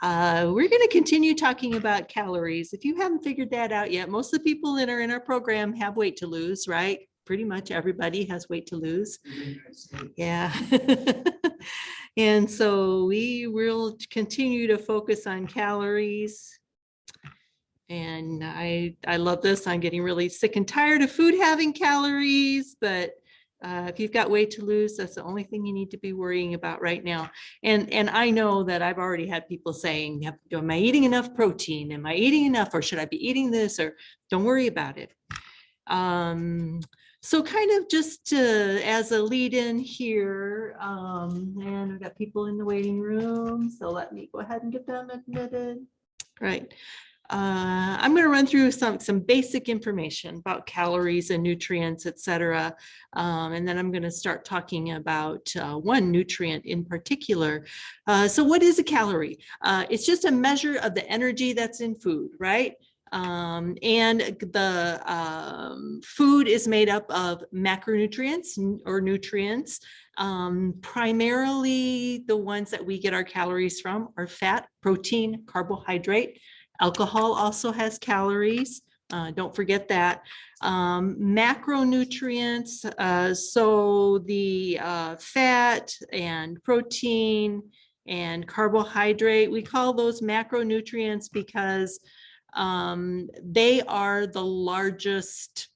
We're going to continue talking about calories. If you haven't figured that out yet, most of the people that are in our program have weight to lose, right? Pretty much everybody has weight to lose. Yeah. And so we will continue to focus on calories. And I love this. I'm getting really sick and tired of food having calories, but if you've got weight to lose, that's the only thing you need to be worrying about right now. And I know that I've already had people saying, am I eating enough protein? Am I eating enough? Or should I be eating this? Or don't worry about it. So kind of just as a lead in here, and we've got people in the waiting room. So let me go ahead and get them admitted. Right. I'm going to run through some basic information about calories and nutrients, etc. And then I'm going to start talking about one nutrient in particular. So what is a calorie? It's just a measure of the energy that's in food, right? And the food is made up of macronutrients or nutrients. Primarily the ones that we get our calories from are fat, protein, carbohydrate. Alcohol also has calories. Don't forget that. Macronutrients, so the fat and protein and carbohydrate, we call those macronutrients because they are the largest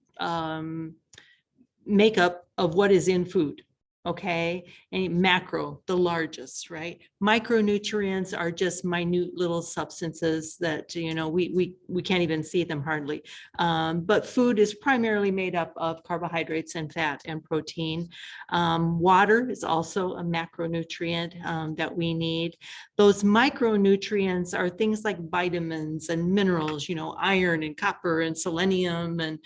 makeup of what is in food. Okay, and macro, the largest, right? Micronutrients are just minute little substances that, you know, we can't even see them hardly. But food is primarily made up of carbohydrates and fat and protein. Water is also a macronutrient that we need. Those micronutrients are things like vitamins and minerals, you know, iron and copper and selenium, and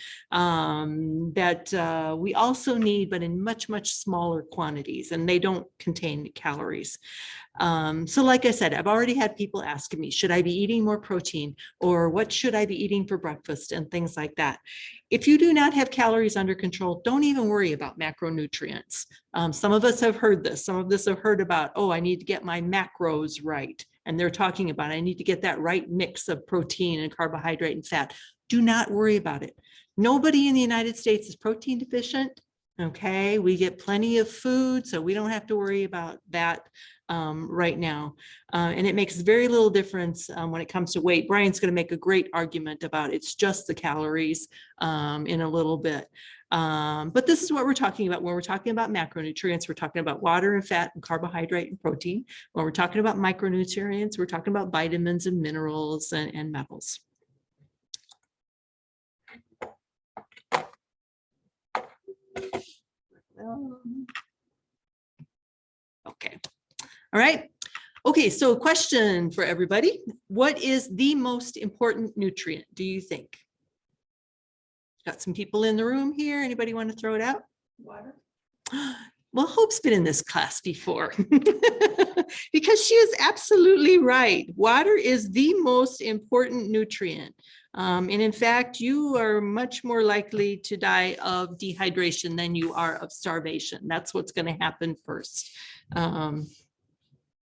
that we also need, but in much, much smaller quantities, and they don't contain calories. So like I said, I've already had people asking me, should I be eating more protein, or what should I be eating for breakfast, and things like that. If you do not have calories under control, don't even worry about macronutrients. Some of us have heard this. Some of us have heard about, oh, I need to get my macros right. And they're talking about, I need to get that right mix of protein and carbohydrate and fat. Do not worry about it. Nobody in the United States is protein deficient. Okay, we get plenty of food, so we don't have to worry about that right now. And it makes very little difference when it comes to weight. Brian's going to make a great argument about it's just the calories in a little bit. But this is what we're talking about when we're talking about macronutrients. We're talking about water and fat and carbohydrate and protein. When we're talking about micronutrients, we're talking about vitamins and minerals and metals. Okay. All right. Okay, so question for everybody. What is the most important nutrient, do you think? Got some people in the room here. Anybody want to throw it out? Water. Well, Hope's been in this class before because she is absolutely right. Water is the most important nutrient. And in fact, you are much more likely to die of dehydration than you are of starvation. That's what's going to happen first.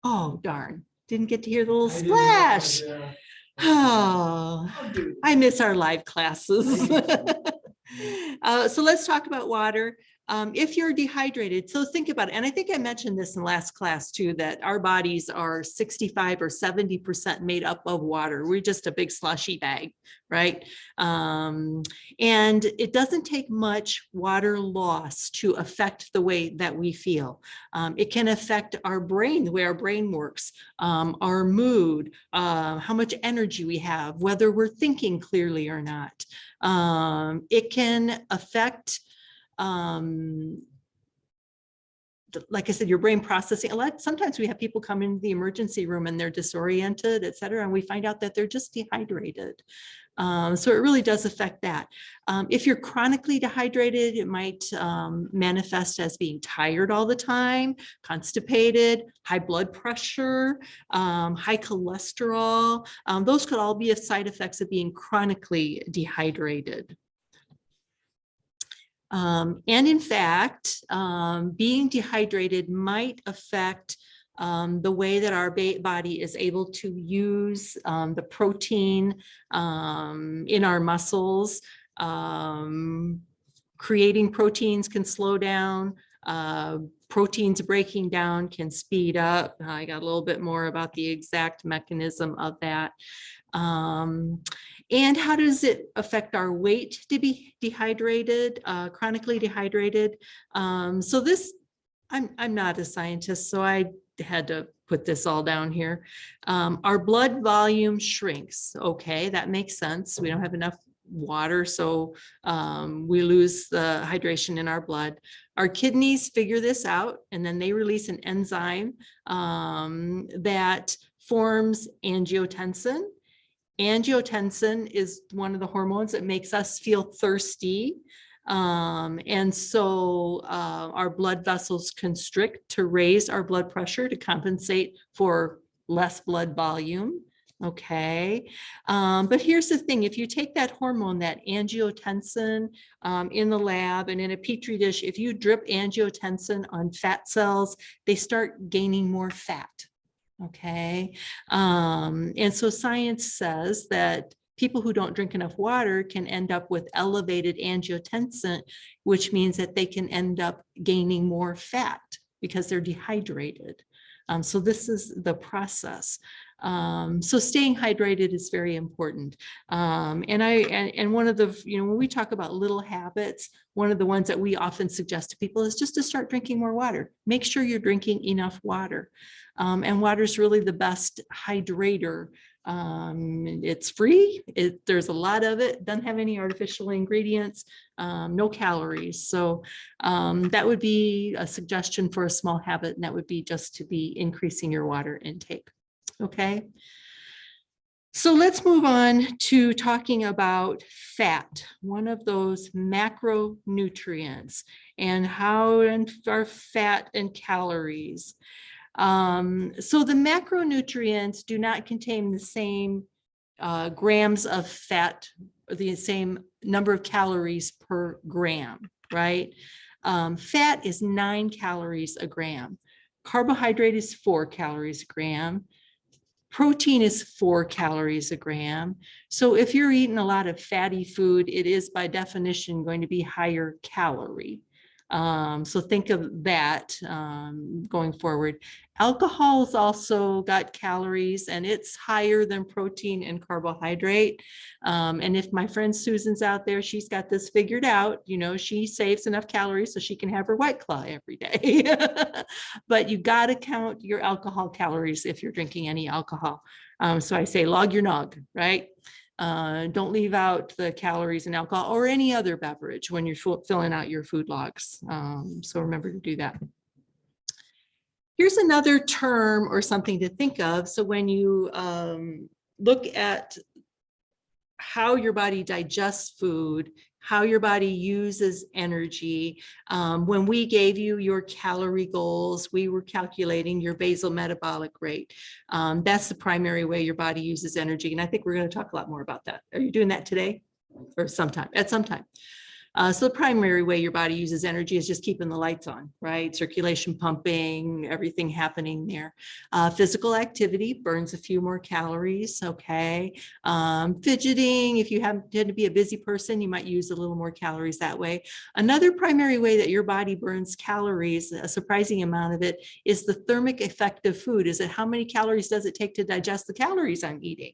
Oh, darn. Didn't get to hear the little splash. Oh, I miss our live classes. So let's talk about water. If you're dehydrated, so think about it. And I think I mentioned this in last class too, that our bodies are 65 or 70% made up of water. We're just a big slushy bag, right? And it doesn't take much water loss to affect the way that we feel. It can affect our brain, the way our brain works, our mood, how much energy we have, whether we're thinking clearly or not. It can affect like I said, your brain processing. Sometimes we have people come into the emergency room and they're disoriented, et cetera, and we find out that they're just dehydrated. So it really does affect that. If you're chronically dehydrated, it might manifest as being tired all the time, constipated, high blood pressure, high cholesterol. Those could all be side effects of being chronically dehydrated. And in fact, being dehydrated might affect the way that our body is able to use the protein in our muscles. Creating proteins can slow down. Proteins breaking down can speed up. I got a little bit more about the exact mechanism of that. And how does it affect our weight to be dehydrated, chronically dehydrated? So this, I'm not a scientist, so I had to put this all down here. Our blood volume shrinks. Okay, that makes sense. We don't have enough water, so we lose the hydration in our blood. Our kidneys figure this out, and then they release an enzyme that forms angiotensin. Angiotensin is one of the hormones that makes us feel thirsty. And so our blood vessels constrict to raise our blood pressure to compensate for less blood volume. Okay. But here's the thing, if you take that hormone, that angiotensin in the lab and in a petri dish, if you drip angiotensin on fat cells, they start gaining more fat. Okay. And so science says that people who don't drink enough water can end up with elevated angiotensin, which means that they can end up gaining more fat because they're dehydrated. So this is the process. So staying hydrated is very important. And one of the, when we talk about little habits, one of the ones that we often suggest to people is just to start drinking more water. Make sure you're drinking enough water. And water is really the best hydrator. It's free. There's a lot of it. Doesn't have any artificial ingredients, no calories. So that would be a suggestion for a small habit, and that would be just to be increasing your water intake. Okay. So let's move on to talking about fat, one of those macronutrients, and how are fat and calories. So the macronutrients do not contain the same grams of fat, the same number of calories per gram, right? Fat is 9 calories a gram. Carbohydrate is 4 calories a gram. Protein is 4 calories a gram. So if you're eating a lot of fatty food, it is by definition going to be higher calorie. So think of that going forward. Alcohol's also got calories, and it's higher than protein and carbohydrate. And if my friend Susan's out there, she's got this figured out. She saves enough calories so she can have her White Claw every day. But you got to count your alcohol calories if you're drinking any alcohol. So I say log your nog, right? Don't leave out the calories in alcohol or any other beverage when you're filling out your food logs. So remember to do that. Here's another term or something to think of. So when you look at how your body digests food, how your body uses energy. When we gave you your calorie goals, we were calculating your basal metabolic rate. That's the primary way your body uses energy. And I think we're going to talk a lot more about that. Are you doing that today or sometime? At some time. So the primary way your body uses energy is just keeping the lights on, right? Circulation pumping, everything happening there. Physical activity burns a few more calories, okay? Fidgeting, if you tend to be a busy person, you might use a little more calories that way. Another primary way that your body burns calories, a surprising amount of it, is the thermic effect of food. Is it how many calories does it take to digest the calories I'm eating?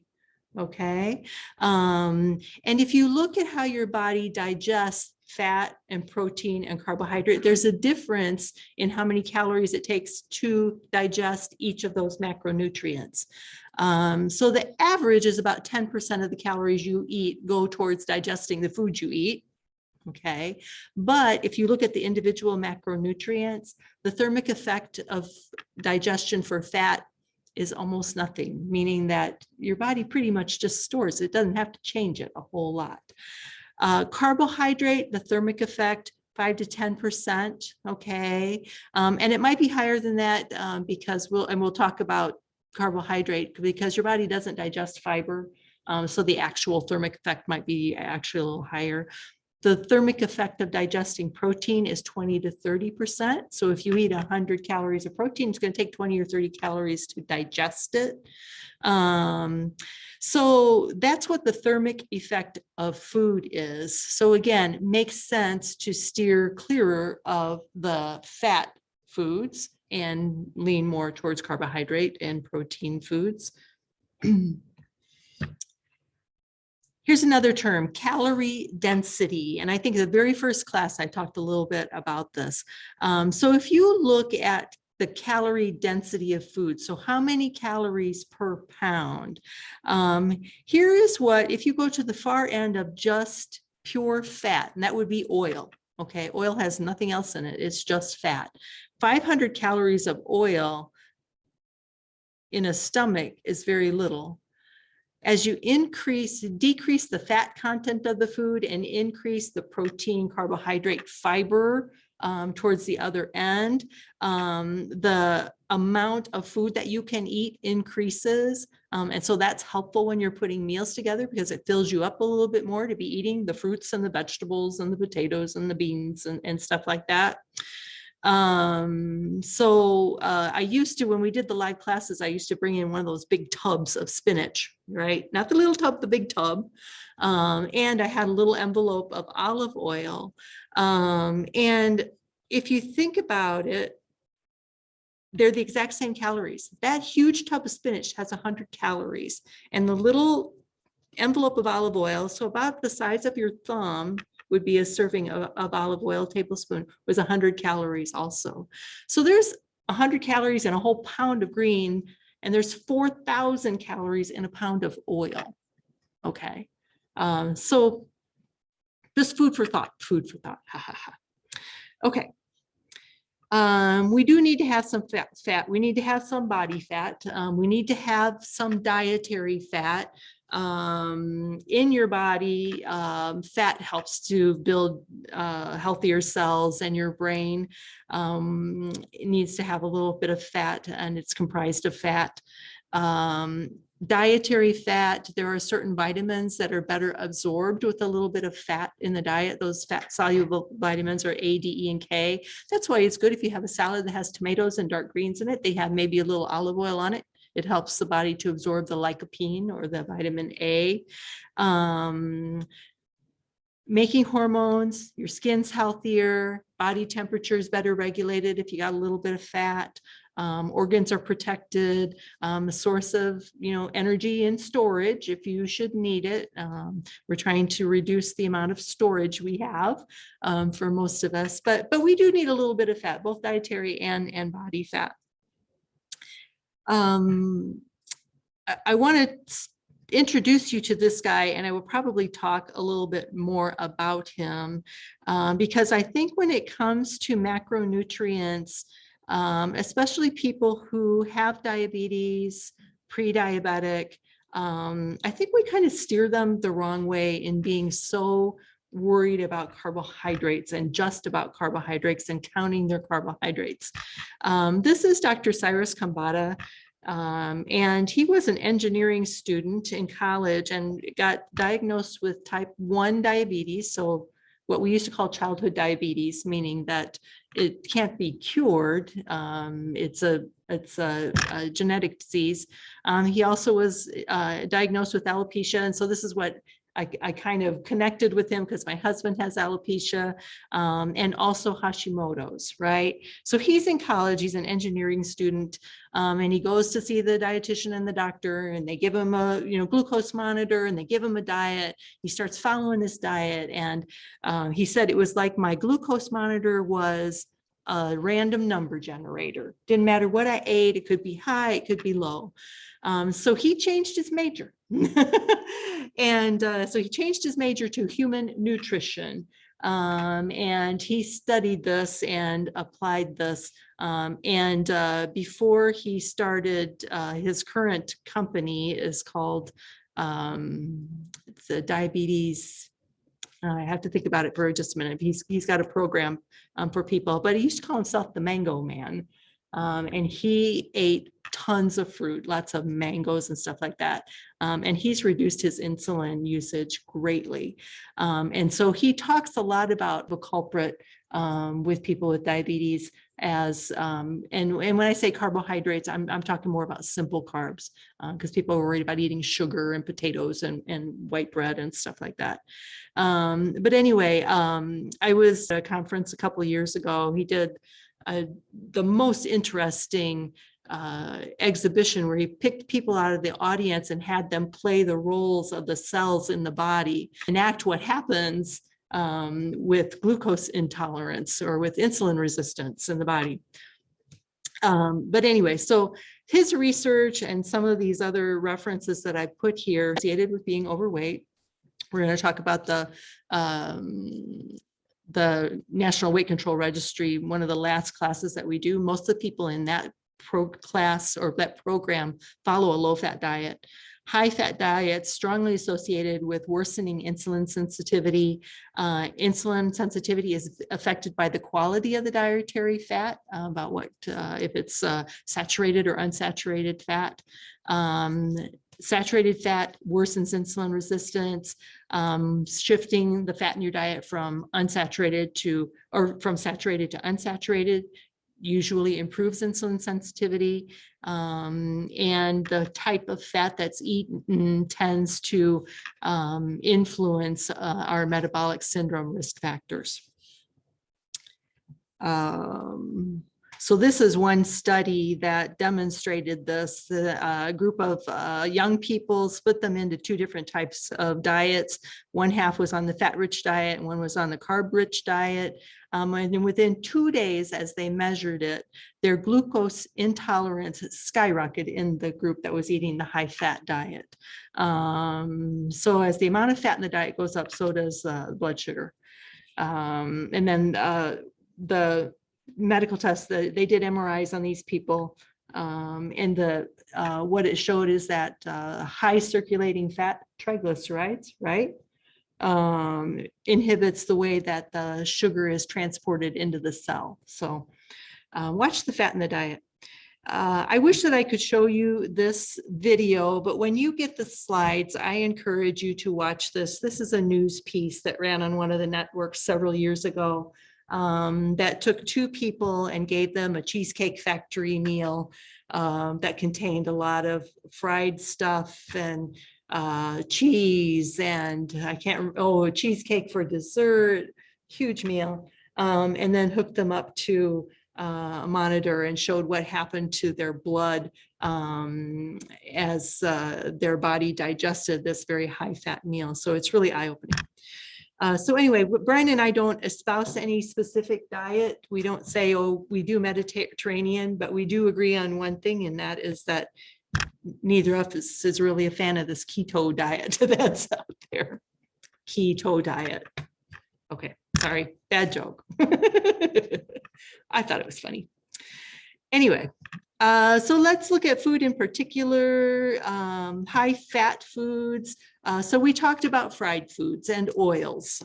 Okay. And if you look at how your body digests fat and protein and carbohydrate, there's a difference in how many calories it takes to digest each of those macronutrients. So the average is about 10% of the calories you eat go towards digesting the food you eat. Okay. But if you look at the individual macronutrients, the thermic effect of digestion for fat is almost nothing, meaning that your body pretty much just stores it. It doesn't have to change it a whole lot. Carbohydrate, the thermic effect, 5 to 10%, okay? And it might be higher than that because we'll talk about carbohydrate because your body doesn't digest fiber. So the actual thermic effect might be actually a little higher. The thermic effect of digesting protein is 20 to 30%. So if you eat 100 calories of protein, it's going to take 20 or 30 calories to digest it. So that's what the thermic effect of food is. So again, makes sense to steer clearer of the fat foods and lean more towards carbohydrate and protein foods. Here's another term, calorie density. And I think the very first class I talked a little bit about this. So if you look at the calorie density of food, so how many calories per pound? Here is what, if you go to the far end of just pure fat, and that would be oil, okay? Oil has nothing else in it, it's just fat. 500 calories of oil in a stomach is very little. As you decrease the fat content of the food and increase the protein, carbohydrate, fiber towards the other end, the amount of food that you can eat increases. And so that's helpful when you're putting meals together because it fills you up a little bit more to be eating the fruits and the vegetables and the potatoes and the beans and stuff like that. I used to, when we did the live classes, I used to bring in one of those big tubs of spinach, right? Not the little tub, the big tub. And I had a little envelope of olive oil. And if you think about it, they're the exact same calories. That huge tub of spinach has 100 calories and the little envelope of olive oil, so about the size of your thumb, would be a serving of olive oil, tablespoon, was 100 calories also. So there's 100 calories in a whole pound of green, and there's 4,000 calories in a pound of oil. Okay. So just food for thought, ha ha ha. Okay. We do need to have some fat. We need to have some body fat. We need to have some dietary fat. In your body, fat helps to build healthier cells, and your brain it needs to have a little bit of fat, and it's comprised of fat. Dietary fat, there are certain vitamins that are better absorbed with a little bit of fat in the diet. Those fat soluble vitamins are A, D, E, and K. That's why it's good if you have a salad that has tomatoes and dark greens in it, they have maybe a little olive oil on it. It helps the body to absorb the lycopene or the vitamin A. Making hormones, your skin's healthier, body temperature is better regulated if you got a little bit of fat. Organs are protected, a source of energy and storage if you should need it. We're trying to reduce the amount of storage we have for most of us, but we do need a little bit of fat, both dietary and body fat. I want to introduce you to this guy, and I will probably talk a little bit more about him because I think when it comes to macronutrients, especially people who have diabetes, pre-diabetic, I think we kind of steer them the wrong way in being so worried about carbohydrates and just about carbohydrates and counting their carbohydrates. This is Dr. Cyrus Camboda. And he was an engineering student in college and got diagnosed with type 1 diabetes. So what we used to call childhood diabetes, meaning that it can't be cured. It's a genetic disease. He also was diagnosed with alopecia. And so this is what I kind of connected with him because my husband has alopecia and also Hashimoto's, right? So he's in college, he's an engineering student, and he goes to see the dietitian and the doctor, and they give him a glucose monitor, and they give him a diet. He starts following this diet, and he said it was like my glucose monitor was a random number generator. Didn't matter what I ate, it could be high, it could be low. So he changed his major. And so he changed his major to human nutrition. And he studied this and applied this. Before he started, his current company is called it's a diabetes. I have to think about it for just a minute. He's got a program for people, but he used to call himself the Mango Man. And he ate tons of fruit, lots of mangoes and stuff like that. And he's reduced his insulin usage greatly. And so he talks a lot about the culprit with people with diabetes as, and when I say carbohydrates, I'm talking more about simple carbs because people are worried about eating sugar and potatoes and white bread and stuff like that. But anyway, I was at a conference a couple of years ago. He did the most interesting exhibition where he picked people out of the audience and had them play the roles of the cells in the body, enact what happens with glucose intolerance or with insulin resistance in the body. But anyway, so his research and some of these other references that I put here associated with being overweight. We're going to talk about the National Weight Control Registry, one of the last classes that we do. Most of the people in that class or that program follow a low-fat diet. High-fat diets strongly associated with worsening insulin sensitivity. Insulin sensitivity is affected by the quality of the dietary fat, about what if it's saturated or unsaturated fat. Saturated fat worsens insulin resistance. Shifting the fat in your diet from unsaturated to, or from saturated to unsaturated usually improves insulin sensitivity. And the type of fat that's eaten tends to influence our metabolic syndrome risk factors. So this is one study that demonstrated this. A group of young people, split them into two different types of diets. One half was on the fat-rich diet and one was on the carb-rich diet. And then within 2 days, as they measured it, their glucose intolerance skyrocketed in the group that was eating the high-fat diet. So as the amount of fat in the diet goes up, so does blood sugar. And then the medical tests, they did MRIs on these people, and what it showed is that high circulating fat, triglycerides, right, inhibits the way that the sugar is transported into the cell. So watch the fat in the diet. I wish that I could show you this video, but when you get the slides, I encourage you to watch this. This is a news piece that ran on one of the networks several years ago. That took two people and gave them a Cheesecake Factory meal that contained a lot of fried stuff and cheese and cheesecake for dessert, huge meal, and then hooked them up to a monitor and showed what happened to their blood as their body digested this very high fat meal. So it's really eye-opening. So anyway, Brian and I don't espouse any specific diet. We don't say, oh, we do Mediterranean, but we do agree on one thing, and that is that neither of us is really a fan of this keto diet that's out there. Keto diet. Okay, sorry, bad joke. I thought it was funny. Anyway, so let's look at food in particular, high fat foods. So we talked about fried foods and oils,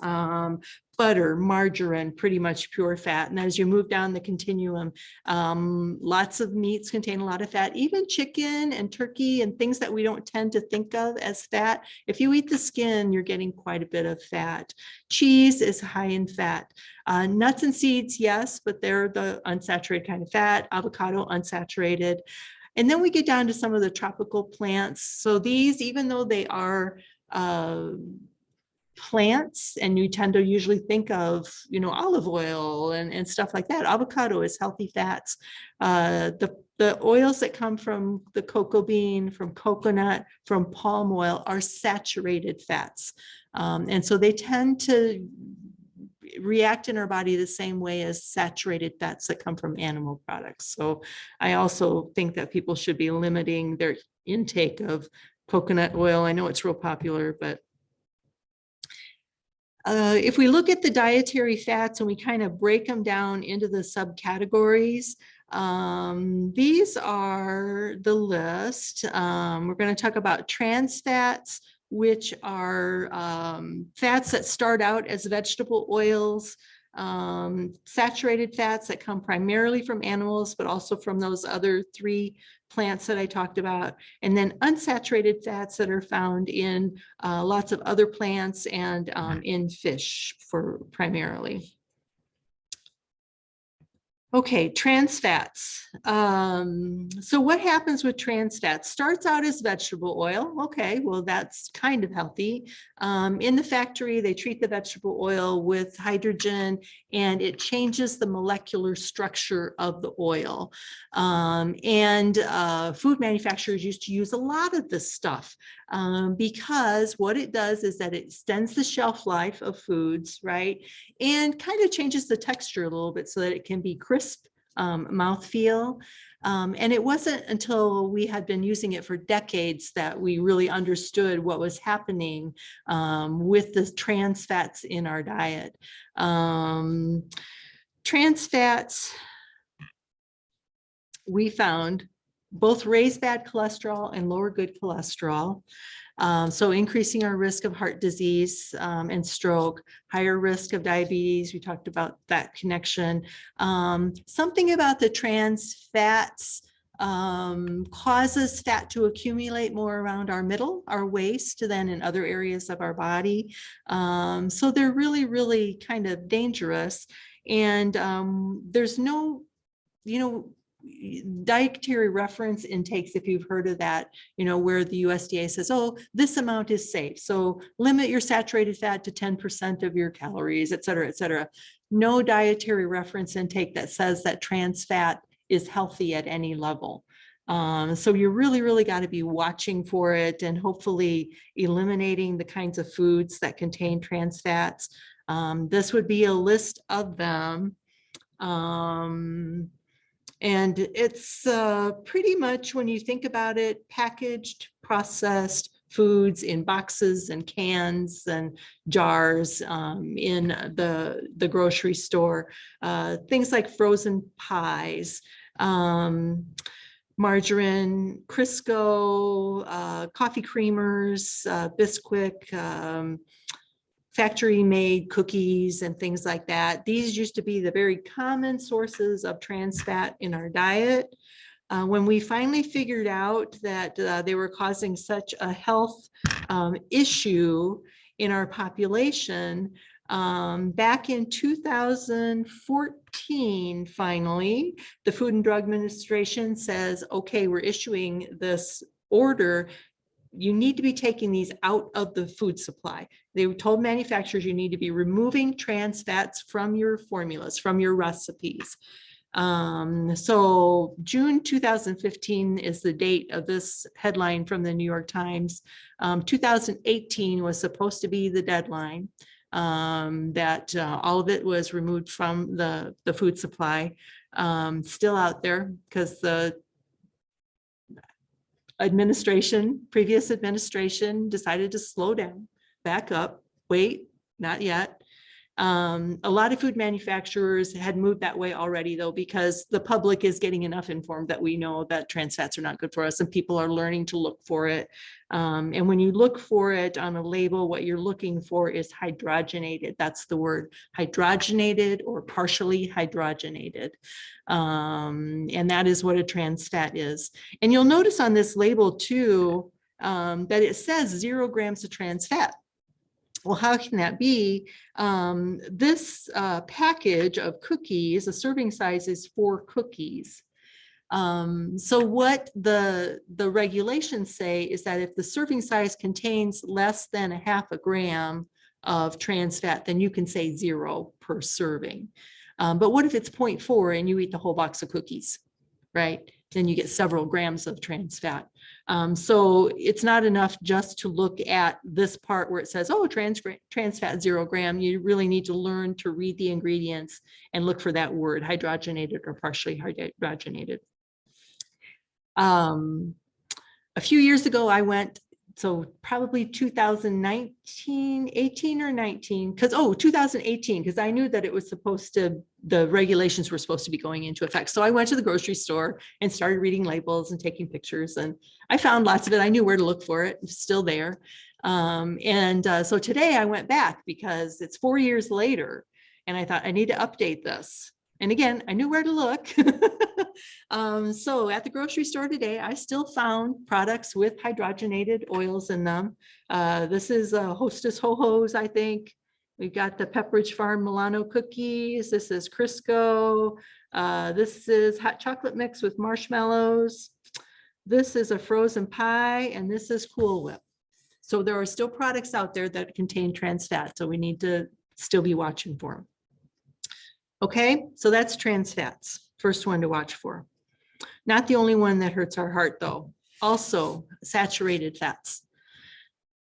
butter, margarine, pretty much pure fat. And as you move down the continuum, lots of meats contain a lot of fat, even chicken and turkey and things that we don't tend to think of as fat. If you eat the skin, you're getting quite a bit of fat. Cheese is high in fat. Nuts and seeds, yes, but they're the unsaturated kind of fat. Avocado, unsaturated. And then we get down to some of the tropical plants. So these, even though they are plants, and you tend to usually think of, olive oil and stuff like that. Avocado is healthy fats. The oils that come from the cocoa bean, from coconut, from palm oil are saturated fats. And so they tend to react in our body the same way as saturated fats that come from animal products. So I also think that people should be limiting their intake of coconut oil. I know it's real popular, but if we look at the dietary fats and we kind of break them down into the subcategories, these are the list. We're going to talk about trans fats, which are fats that start out as vegetable oils. saturated fats that come primarily from animals, but also from those other 3 plants that I talked about, and then unsaturated fats that are found in lots of other plants and in fish for primarily. Okay, trans fats. So what happens with trans fats? Starts out as vegetable oil. Okay, well, that's kind of healthy. In the factory, they treat the vegetable oil with hydrogen and it changes the molecular structure of the oil. Food manufacturers used to use a lot of this stuff because what it does is that it extends the shelf life of foods, right? And kind of changes the texture a little bit so that it can be crisp mouthfeel. And it wasn't until we had been using it for decades that we really understood what was happening with the trans fats in our diet. Trans fats, we found, both raise bad cholesterol and lower good cholesterol. So increasing our risk of heart disease and stroke, higher risk of diabetes. We talked about that connection. Something about the trans fats causes fat to accumulate more around our middle, our waist, than in other areas of our body. So they're really, really kind of dangerous. And there's no, dietary reference intakes, if you've heard of that, where the USDA says, oh, this amount is safe. So limit your saturated fat to 10% of your calories, et cetera, et cetera. No dietary reference intake that says that trans fat is healthy at any level. So you really, really got to be watching for it and hopefully eliminating the kinds of foods that contain trans fats. This would be a list of them. And it's pretty much, when you think about it, packaged, processed foods in boxes and cans and jars in the grocery store. Things like frozen pies, margarine, Crisco, coffee creamers, Bisquick, factory-made cookies and things like that. These used to be the very common sources of trans fat in our diet. When we finally figured out that they were causing such a health issue in our population, back in 2014, finally, the Food and Drug Administration says, okay, we're issuing this order. You need to be taking these out of the food supply. They told manufacturers you need to be removing trans fats from your formulas, from your recipes. So June 2015 is the date of this headline from the New York Times. 2018 was supposed to be the deadline that all of it was removed from the food supply. Still out there because the previous administration decided to slow down, back up, wait, not yet. A lot of food manufacturers had moved that way already, though, because the public is getting enough informed that we know that trans fats are not good for us and people are learning to look for it. And when you look for it on a label, what you're looking for is hydrogenated. That's the word, hydrogenated or partially hydrogenated. And that is what a trans fat is. And you'll notice on this label too, that it says 0 grams of trans fat. Well, how can that be? This package of cookies, a serving size is 4 cookies. So what the regulations say is that if the serving size contains less than 0.5 gram of trans fat, then you can say 0 per serving. But what if it's 0.4 and you eat the whole box of cookies, right? Then you get several grams of trans fat. So it's not enough just to look at this part where it says, oh, trans fat 0 gram. You really need to learn to read the ingredients and look for that word, hydrogenated or partially hydrogenated. A few years ago, I went, so probably 2019, 18 or 19, 2018, because I knew that it was supposed to, the regulations were supposed to be going into effect. So I went to the grocery store and started reading labels and taking pictures, and I found lots of it. I knew where to look for it. It's still there. So today I went back because it's 4 years later. And I thought I need to update this. And again, I knew where to look. So at the grocery store today, I still found products with hydrogenated oils in them. This is Hostess Ho-Hos, I think. We've got the Pepperidge Farm Milano cookies. This is Crisco. This is hot chocolate mix with marshmallows. This is a frozen pie, and this is Cool Whip. So there are still products out there that contain trans fat, so we need to still be watching for them. Okay, so that's trans fats, first one to watch for. Not the only one that hurts our heart though. Also saturated fats.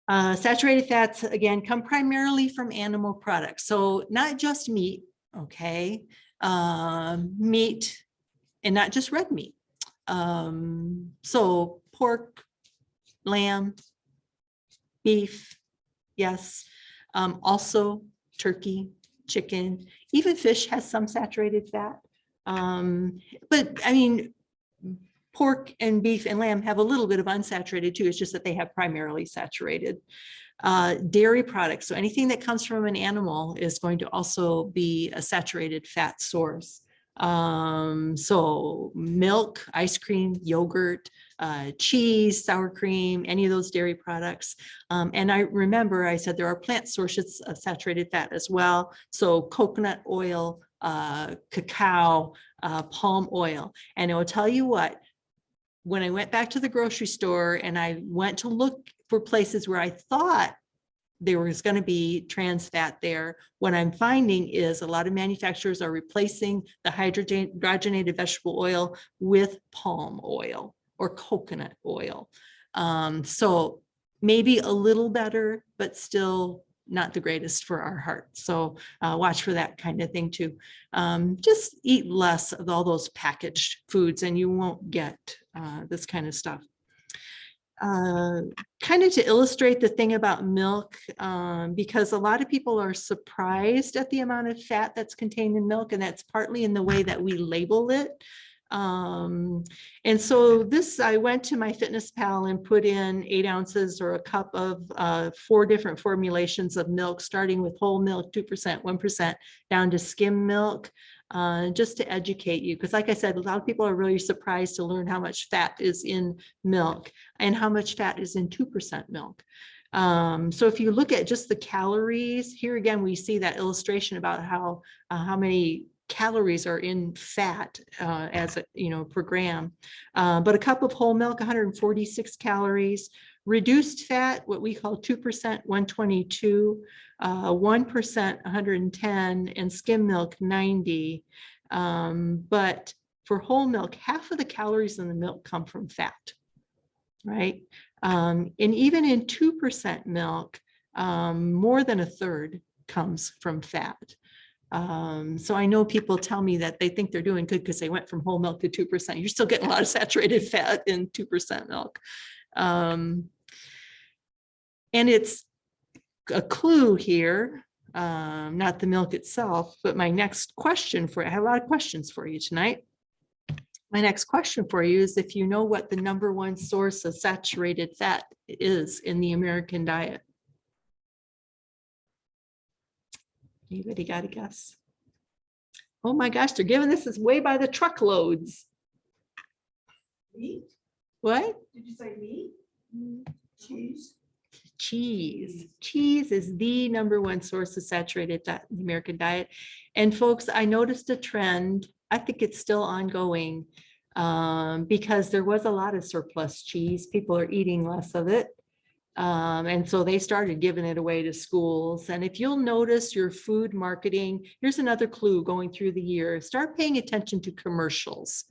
Saturated fats, again, come primarily from animal products. So not just meat, okay? Meat and not just red meat. So pork, lamb, beef, yes. Also turkey, chicken, even fish has some saturated fat. But I mean, pork and beef and lamb have a little bit of unsaturated too. It's just that they have primarily saturated. Dairy products, so anything that comes from an animal is going to also be a saturated fat source. So milk, ice cream, yogurt, cheese, sour cream, any of those dairy products. And I remember I said there are plant sources of saturated fat as well. So coconut oil, cacao, palm oil. And I will tell you what, when I went back to the grocery store and I went to look for places where I thought there was going to be trans fat there, what I'm finding is a lot of manufacturers are replacing the hydrogenated vegetable oil with palm oil or coconut oil. So maybe a little better, but still not the greatest for our heart. So watch for that kind of thing too. Just eat less of all those packaged foods and you won't get this kind of stuff. Kind of to illustrate the thing about milk, because a lot of people are surprised at the amount of fat that's contained in milk, and that's partly in the way that we label it. And so this, I went to my Fitness Pal and put in 8 ounces or a cup of 4 different formulations of milk, starting with whole milk, 2%, 1%, down to skim milk. Just to educate you, because like I said, a lot of people are really surprised to learn how much fat is in milk and how much fat is in 2% milk. So if you look at just the calories, here again, we see that illustration about how many calories are in fat as a, per gram. But a cup of whole milk, 146 calories. Reduced fat, what we call 2%, 122, 1%, 110, and skim milk, 90. But for whole milk, half of the calories in the milk come from fat, right? And even in 2% milk, more than a third comes from fat. So I know people tell me that they think they're doing good because they went from whole milk to 2%. You're still getting a lot of saturated fat in 2% milk. And it's a clue here, not the milk itself, but my next question for, I have a lot of questions for you tonight. My next question for you is if you know what the #1 source of saturated fat is in the American diet. Anybody got a guess? Oh my gosh, they're giving this way by the truckloads. Meat? What? Did you say meat? Cheese? Cheese. Cheese is the #1 source of saturated fat in the American diet. And folks, I noticed a trend. I think it's still ongoing because there was a lot of surplus cheese. People are eating less of it. And so they started giving it away to schools. And if you'll notice your food marketing, here's another clue going through the year, start paying attention to commercials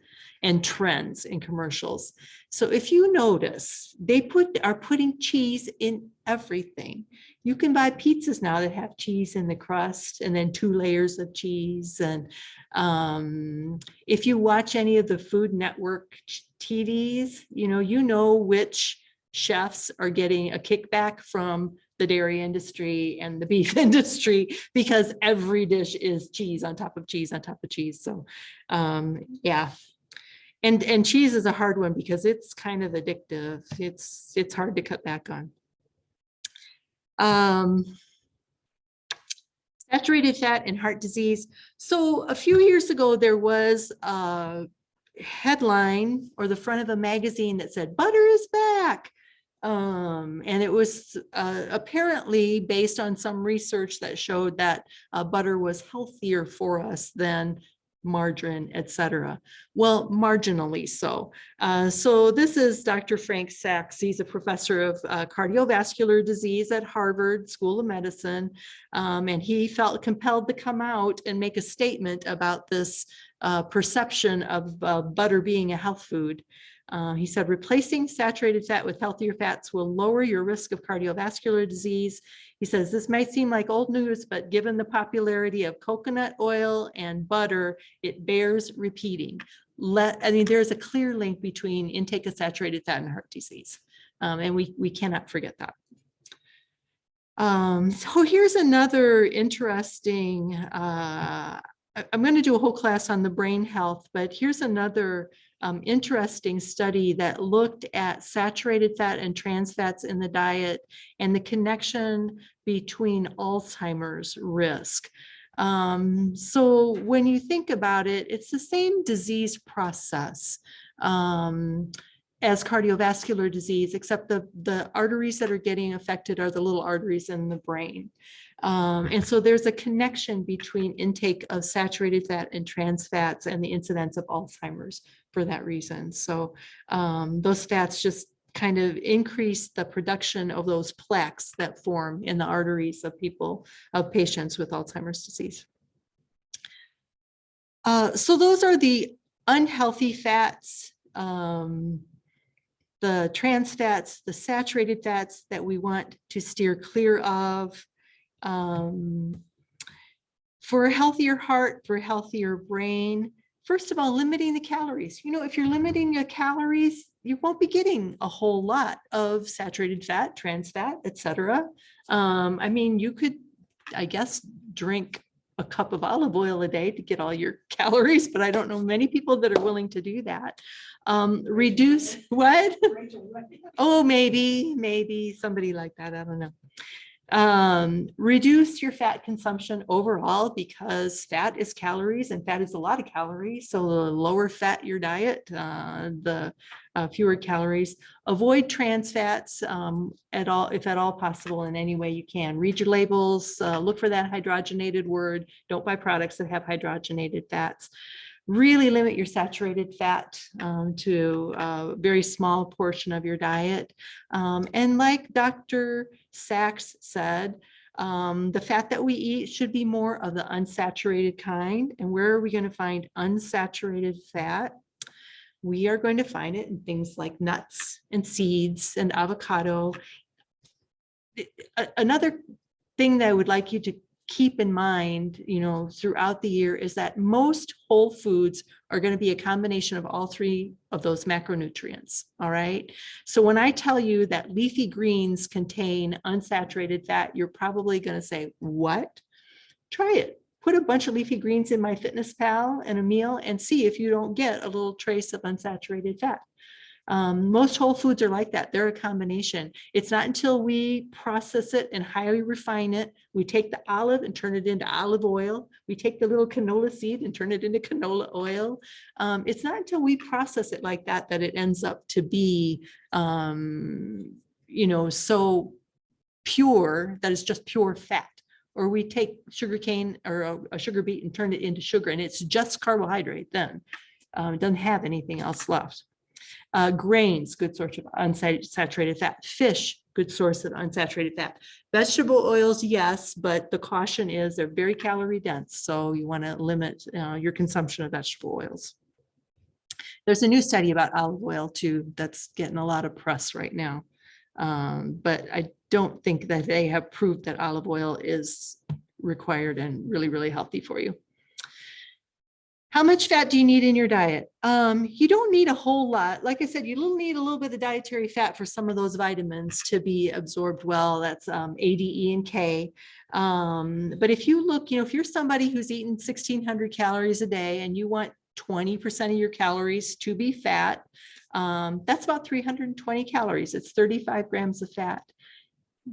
and trends in commercials. So if you notice, they are putting cheese in everything. You can buy pizzas now that have cheese in the crust and then 2 layers of cheese. And if you watch any of the Food Network TVs, you know which chefs are getting a kickback from the dairy industry and the beef industry because every dish is cheese on top of cheese on top of cheese. So yeah. And cheese is a hard one because it's kind of addictive. It's hard to cut back on. Saturated fat and heart disease. So a few years ago, there was a headline or the front of a magazine that said, butter is back. And it was apparently based on some research that showed that butter was healthier for us than margarine, etc. Well, marginally so. So this is Dr. Frank Sachs. He's a professor of cardiovascular disease at Harvard School of Medicine. And he felt compelled to come out and make a statement about this perception of butter being a health food. He said, replacing saturated fat with healthier fats will lower your risk of cardiovascular disease. He says, this might seem like old news, but given the popularity of coconut oil and butter, it bears repeating. There's a clear link between intake of saturated fat and heart disease. And we cannot forget that. So here's another interesting, I'm going to do a whole class on the brain health, but here's another interesting study that looked at saturated fat and trans fats in the diet and the connection between Alzheimer's risk. So when you think about it, it's the same disease process as cardiovascular disease, except the arteries that are getting affected are the little arteries in the brain. And so there's a connection between intake of saturated fat and trans fats and the incidence of Alzheimer's for that reason. So those fats just kind of increase the production of those plaques that form in the arteries of patients with Alzheimer's disease. So those are the unhealthy fats, the trans fats, the saturated fats that we want to steer clear of. For a healthier heart, for a healthier brain, first of all, limiting the calories. You know, if you're limiting your calories, you won't be getting a whole lot of saturated fat, trans fat, etc. I mean, you could, I guess, drink a cup of olive oil a day to get all your calories, but I don't know many people that are willing to do that. Reduce what? Oh, maybe somebody like that. I don't know. Reduce your fat consumption overall because fat is calories and fat is a lot of calories. So the lower fat your diet, the fewer calories. Avoid trans fats if at all possible in any way you can. Read your labels, look for that hydrogenated word. Don't buy products that have hydrogenated fats. Really limit your saturated fat to a very small portion of your diet. And like Dr. Sachs said, the fat that we eat should be more of the unsaturated kind. And where are we going to find unsaturated fat? We are going to find it in things like nuts and seeds and avocado. Another thing that I would like you to keep in mind, you know, throughout the year is that most whole foods are going to be a combination of all three of those macronutrients. All right. So when I tell you that leafy greens contain unsaturated fat, you're probably going to say, what? Try it. Put a bunch of leafy greens in MyFitnessPal and a meal and see if you don't get a little trace of unsaturated fat. Most whole foods are like that. They're a combination. It's not until we process it and highly refine it. We take the olive and turn it into olive oil. We take the little canola seed and turn it into canola oil. It's not until we process it like that that it ends up to be, you know, so pure that it's just pure fat. Or we take sugarcane or a sugar beet and turn it into sugar, and it's just carbohydrate then. It doesn't have anything else left. Grains, good source of unsaturated fat. Fish, good source of unsaturated fat. Vegetable oils, yes, but the caution is they're very calorie dense, so you want to limit your consumption of vegetable oils. There's a new study about olive oil too that's getting a lot of press right now, but I don't think that they have proved that olive oil is required and really, really healthy for you. How much fat do you need in your diet? You don't need a whole lot. Like I said, you need a little bit of dietary fat for some of those vitamins to be absorbed well. That's A, D, E, and K. But if you look, you know, if you're somebody who's eating 1,600 calories a day and you want 20% of your calories to be fat, that's about 320 calories. It's 35 grams of fat.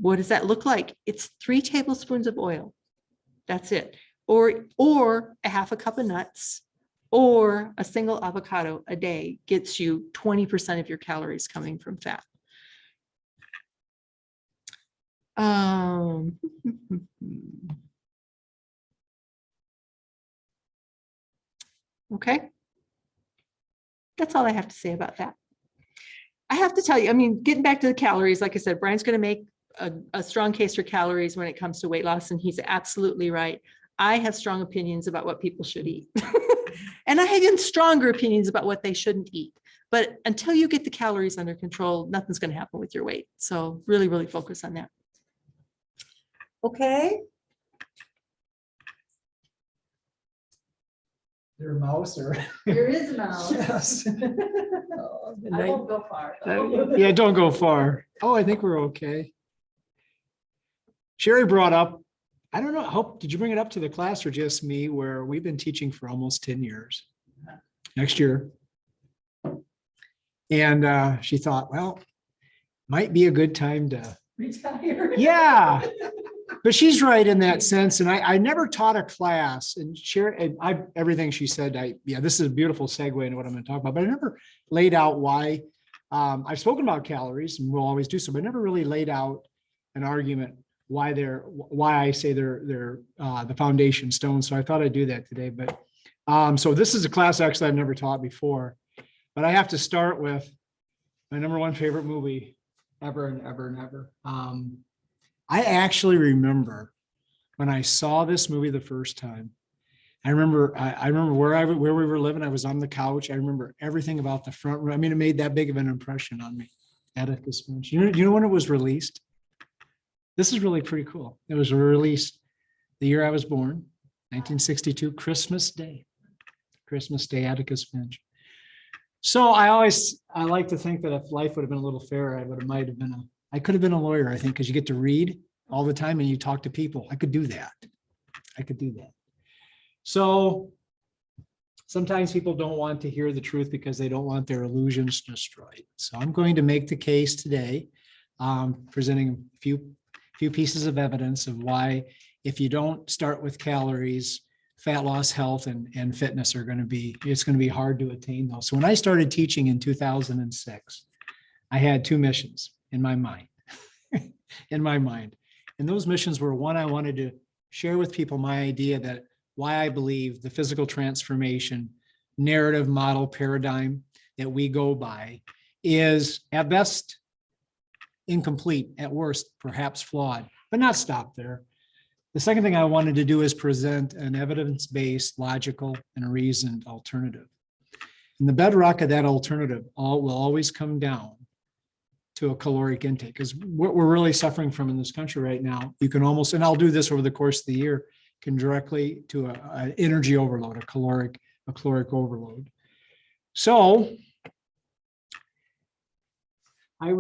What does that look like? It's 3 tablespoons of oil. That's it. Or a half a cup of nuts or a single avocado a day gets you 20% of your calories coming from fat. Okay. That's all I have to say about that. I have to tell you, I mean, getting back to the calories, like I said, Brian's going to make a strong case for calories when it comes to weight loss, and he's absolutely right. I have strong opinions about what people should eat. And I have even stronger opinions about what they shouldn't eat. But until you get the calories under control, nothing's going to happen with your weight. So really, really focus on that. Okay. There a mouse or? There is a mouse. Yes. I won't go far. though. Yeah, don't go far. Oh, I think we're okay. Sherry brought up, I don't know, did you bring it up to the class or just me, where we've been teaching for almost 10 years next year. And she thought, well, might be a good time to, Retire. yeah. But she's right in that sense. And I never taught a class, and Sherry, everything she said, yeah, this is a beautiful segue into what I'm going to talk about, but I never laid out why. I've spoken about calories and we'll always do so, but I never really laid out an argument why I say they're the foundation stone. So I thought I'd do that today. But so this is a class actually I've never taught before, but I have to start with my number one favorite movie ever and ever and ever. I actually remember when I saw this movie the first time. I remember where we were living. I was on the couch. I remember everything about the front room. I mean, it made that big of an impression on me. Atticus Finch. You know when it was released? This is really pretty cool. It was released the year I was born, 1962, Christmas Day, Atticus Finch. So I like to think that if life would have been a little fairer, I could have been a lawyer, I think, because you get to read all the time and you talk to people. I could do that. So sometimes people don't want to hear the truth because they don't want their illusions destroyed. So I'm going to make the case today, presenting a few pieces of evidence of why, if you don't start with calories, fat loss, health, and fitness it's going to be hard to attain those. So when I started teaching in 2006, I had two missions in my mind. And those missions were, one, I wanted to share with people my idea that why I believe the physical transformation narrative model paradigm that we go by is at best incomplete, at worst perhaps flawed, but not stop there. The second thing I wanted to do is present an evidence-based, logical, and reasoned alternative. And the bedrock of that alternative will always come down to a caloric intake, because what we're really suffering from in this country right now, you can almost, and I'll do this over the course of the year, can directly to an energy overload, a caloric overload. So I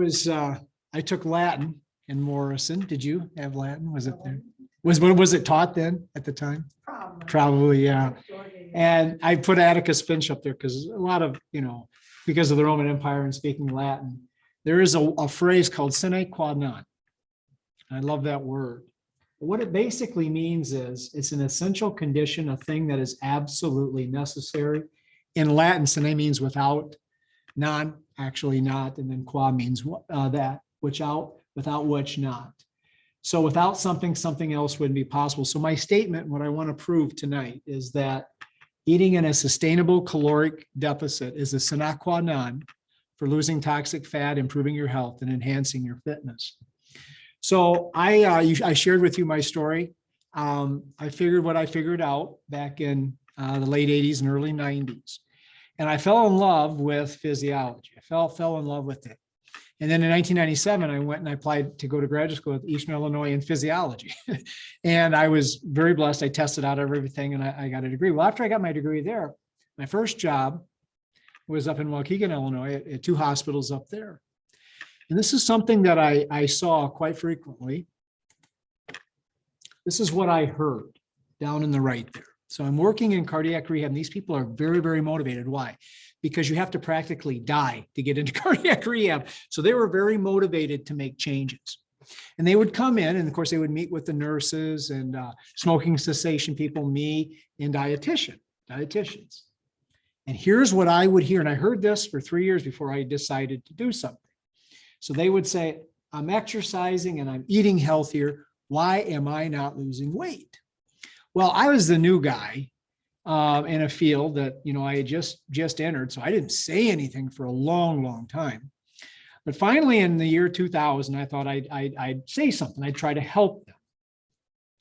took Latin in Morrison. Did you have Latin? Was it there? Was it taught then at the time? Probably, yeah. And I put Atticus Finch up there because a lot of, because of the Roman Empire and speaking Latin, there is a phrase called sine qua non. I love that word. What it basically means is it's an essential condition, a thing that is absolutely necessary. In Latin, sine means without, non, actually not, and then qua means that, without which not. So without something else wouldn't be possible. So my statement, what I want to prove tonight, is that eating in a sustainable caloric deficit is a sine qua non for losing toxic fat, improving your health, and enhancing your fitness. So I shared with you my story. I figured what I figured out back in the late 80s and early 90s. And I fell in love with physiology. I fell in love with it. And then in 1997, I went and I applied to go to graduate school at Eastern Illinois in physiology. And I was very blessed. I tested out everything and I got a degree. Well, after I got my degree there, my first job was up in Waukegan, Illinois, at two hospitals up there. And this is something that I saw quite frequently. This is what I heard down in the right there. So I'm working in cardiac rehab, and these people are very, very motivated. Why? Because you have to practically die to get into cardiac rehab. So they were very motivated to make changes. And they would come in, and of course they would meet with the nurses and smoking cessation people, me and dietitians. And here's what I would hear. And I heard this for 3 years before I decided to do something. So they would say, I'm exercising and I'm eating healthier. Why am I not losing weight? Well, I was the new guy in a field that, I had just entered. So I didn't say anything for a long, long time. But finally, in the year 2000, I thought I'd say something. I'd try to help them.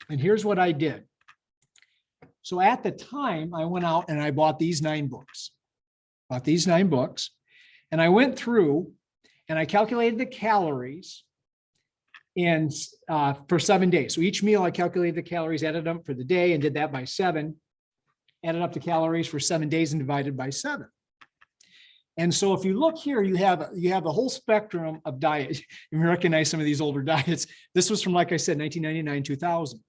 And here's what I did. So at the time, I went out and I bought these 9 books. And I went through and I calculated the calories for 7 days. So each meal, I calculated the calories, added up for the day, and did that by 7. Added up the calories for 7 days and divided by 7. And so if you look here, you have a whole spectrum of diet. You recognize some of these older diets. This was from, like I said, 1999, 2000.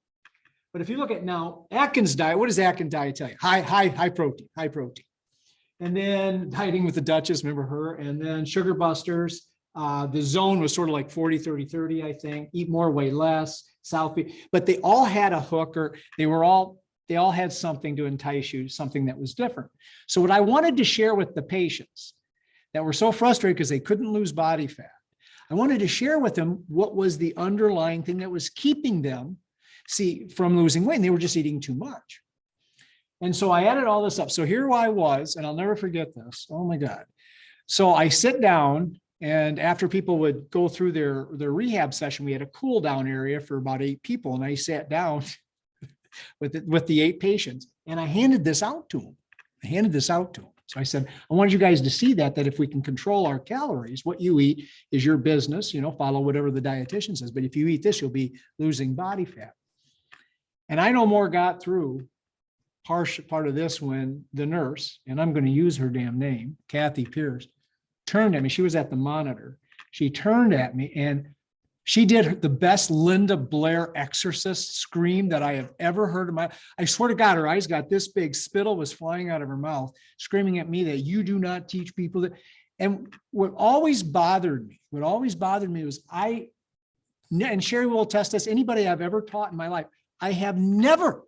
But if you look at now, Atkins Diet, what does Atkins Diet tell you? High protein. And then Dieting with the Duchess, remember her? And then Sugar Busters. The zone was sort of like 40, 30, 30, I think. Eat more, weigh less, South Beach. But they all had a hook, or they all had something to entice you, something that was different. So what I wanted to share with the patients that were so frustrated because they couldn't lose body fat, I wanted to share with them what was the underlying thing that was keeping them, from losing weight. And they were just eating too much. And so I added all this up. So here I was, and I'll never forget this. Oh my God. So I sit down, and after people would go through their rehab session, we had a cool down area for about 8 people. And I sat down with the 8 patients, and I handed this out to them. So I said, I wanted you guys to see that if we can control our calories, what you eat is your business, follow whatever the dietitian says. But if you eat this, you'll be losing body fat. And I no more got through part of this when the nurse, and I'm going to use her damn name, Kathy Pierce, turned at me. She was at the monitor. She turned at me and she did the best Linda Blair exorcist scream that I have ever heard in my life. I swear to God, her eyes got this big. Spittle was flying out of her mouth, screaming at me that you do not teach people that. And what always bothered me was and Sherry will attest this, anybody I've ever taught in my life, I have never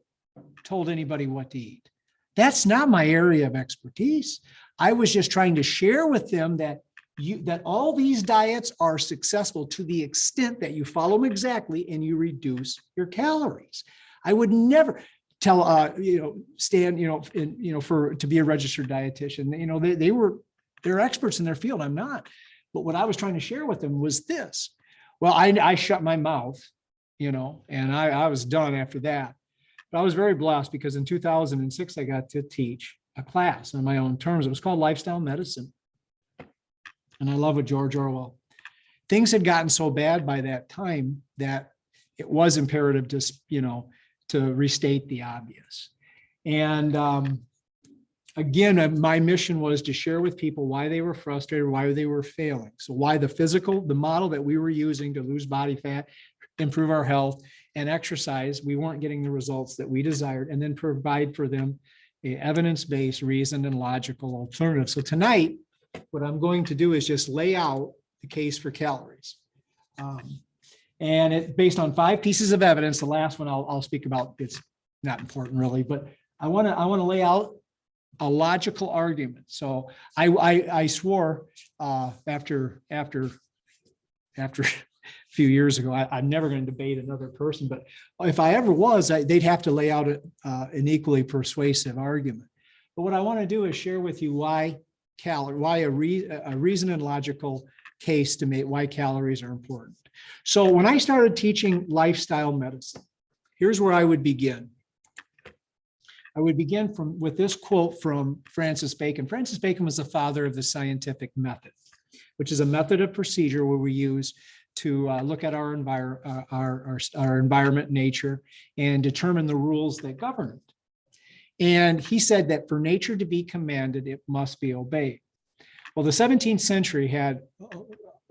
told anybody what to eat. That's not my area of expertise. I was just trying to share with them that all these diets are successful to the extent that you follow them exactly and you reduce your calories. I would never tell Stan, to be a registered dietitian. They're experts in their field. I'm not. But what I was trying to share with them was this. Well, I shut my mouth, and I was done after that. But I was very blessed because in 2006 I got to teach a class on my own terms. It was called Lifestyle Medicine. And I love what George Orwell. Things had gotten so bad by that time that it was imperative to restate the obvious. And again, my mission was to share with people why they were frustrated, why they were failing. So why the model that we were using to lose body fat, improve our health, and exercise, we weren't getting the results that we desired, and then provide for them a evidence-based, reasoned, and logical alternative. So tonight, what I'm going to do is just lay out the case for calories. And it's based on 5 pieces of evidence. The last one I'll speak about, it's not important really, but I want to lay out a logical argument. So I swore after a few years ago, I'm never going to debate another person, but if I ever was, they'd have to lay out an equally persuasive argument. But what I want to do is share with you why a reason and logical case to make why calories are important. So when I started teaching lifestyle medicine, here's where I would begin. I would begin with this quote from Francis Bacon. Francis Bacon was the father of the scientific method, which is a method of procedure where we use to look at our environment, nature, and determine the rules that govern it. And he said that for nature to be commanded, it must be obeyed. Well, the 17th century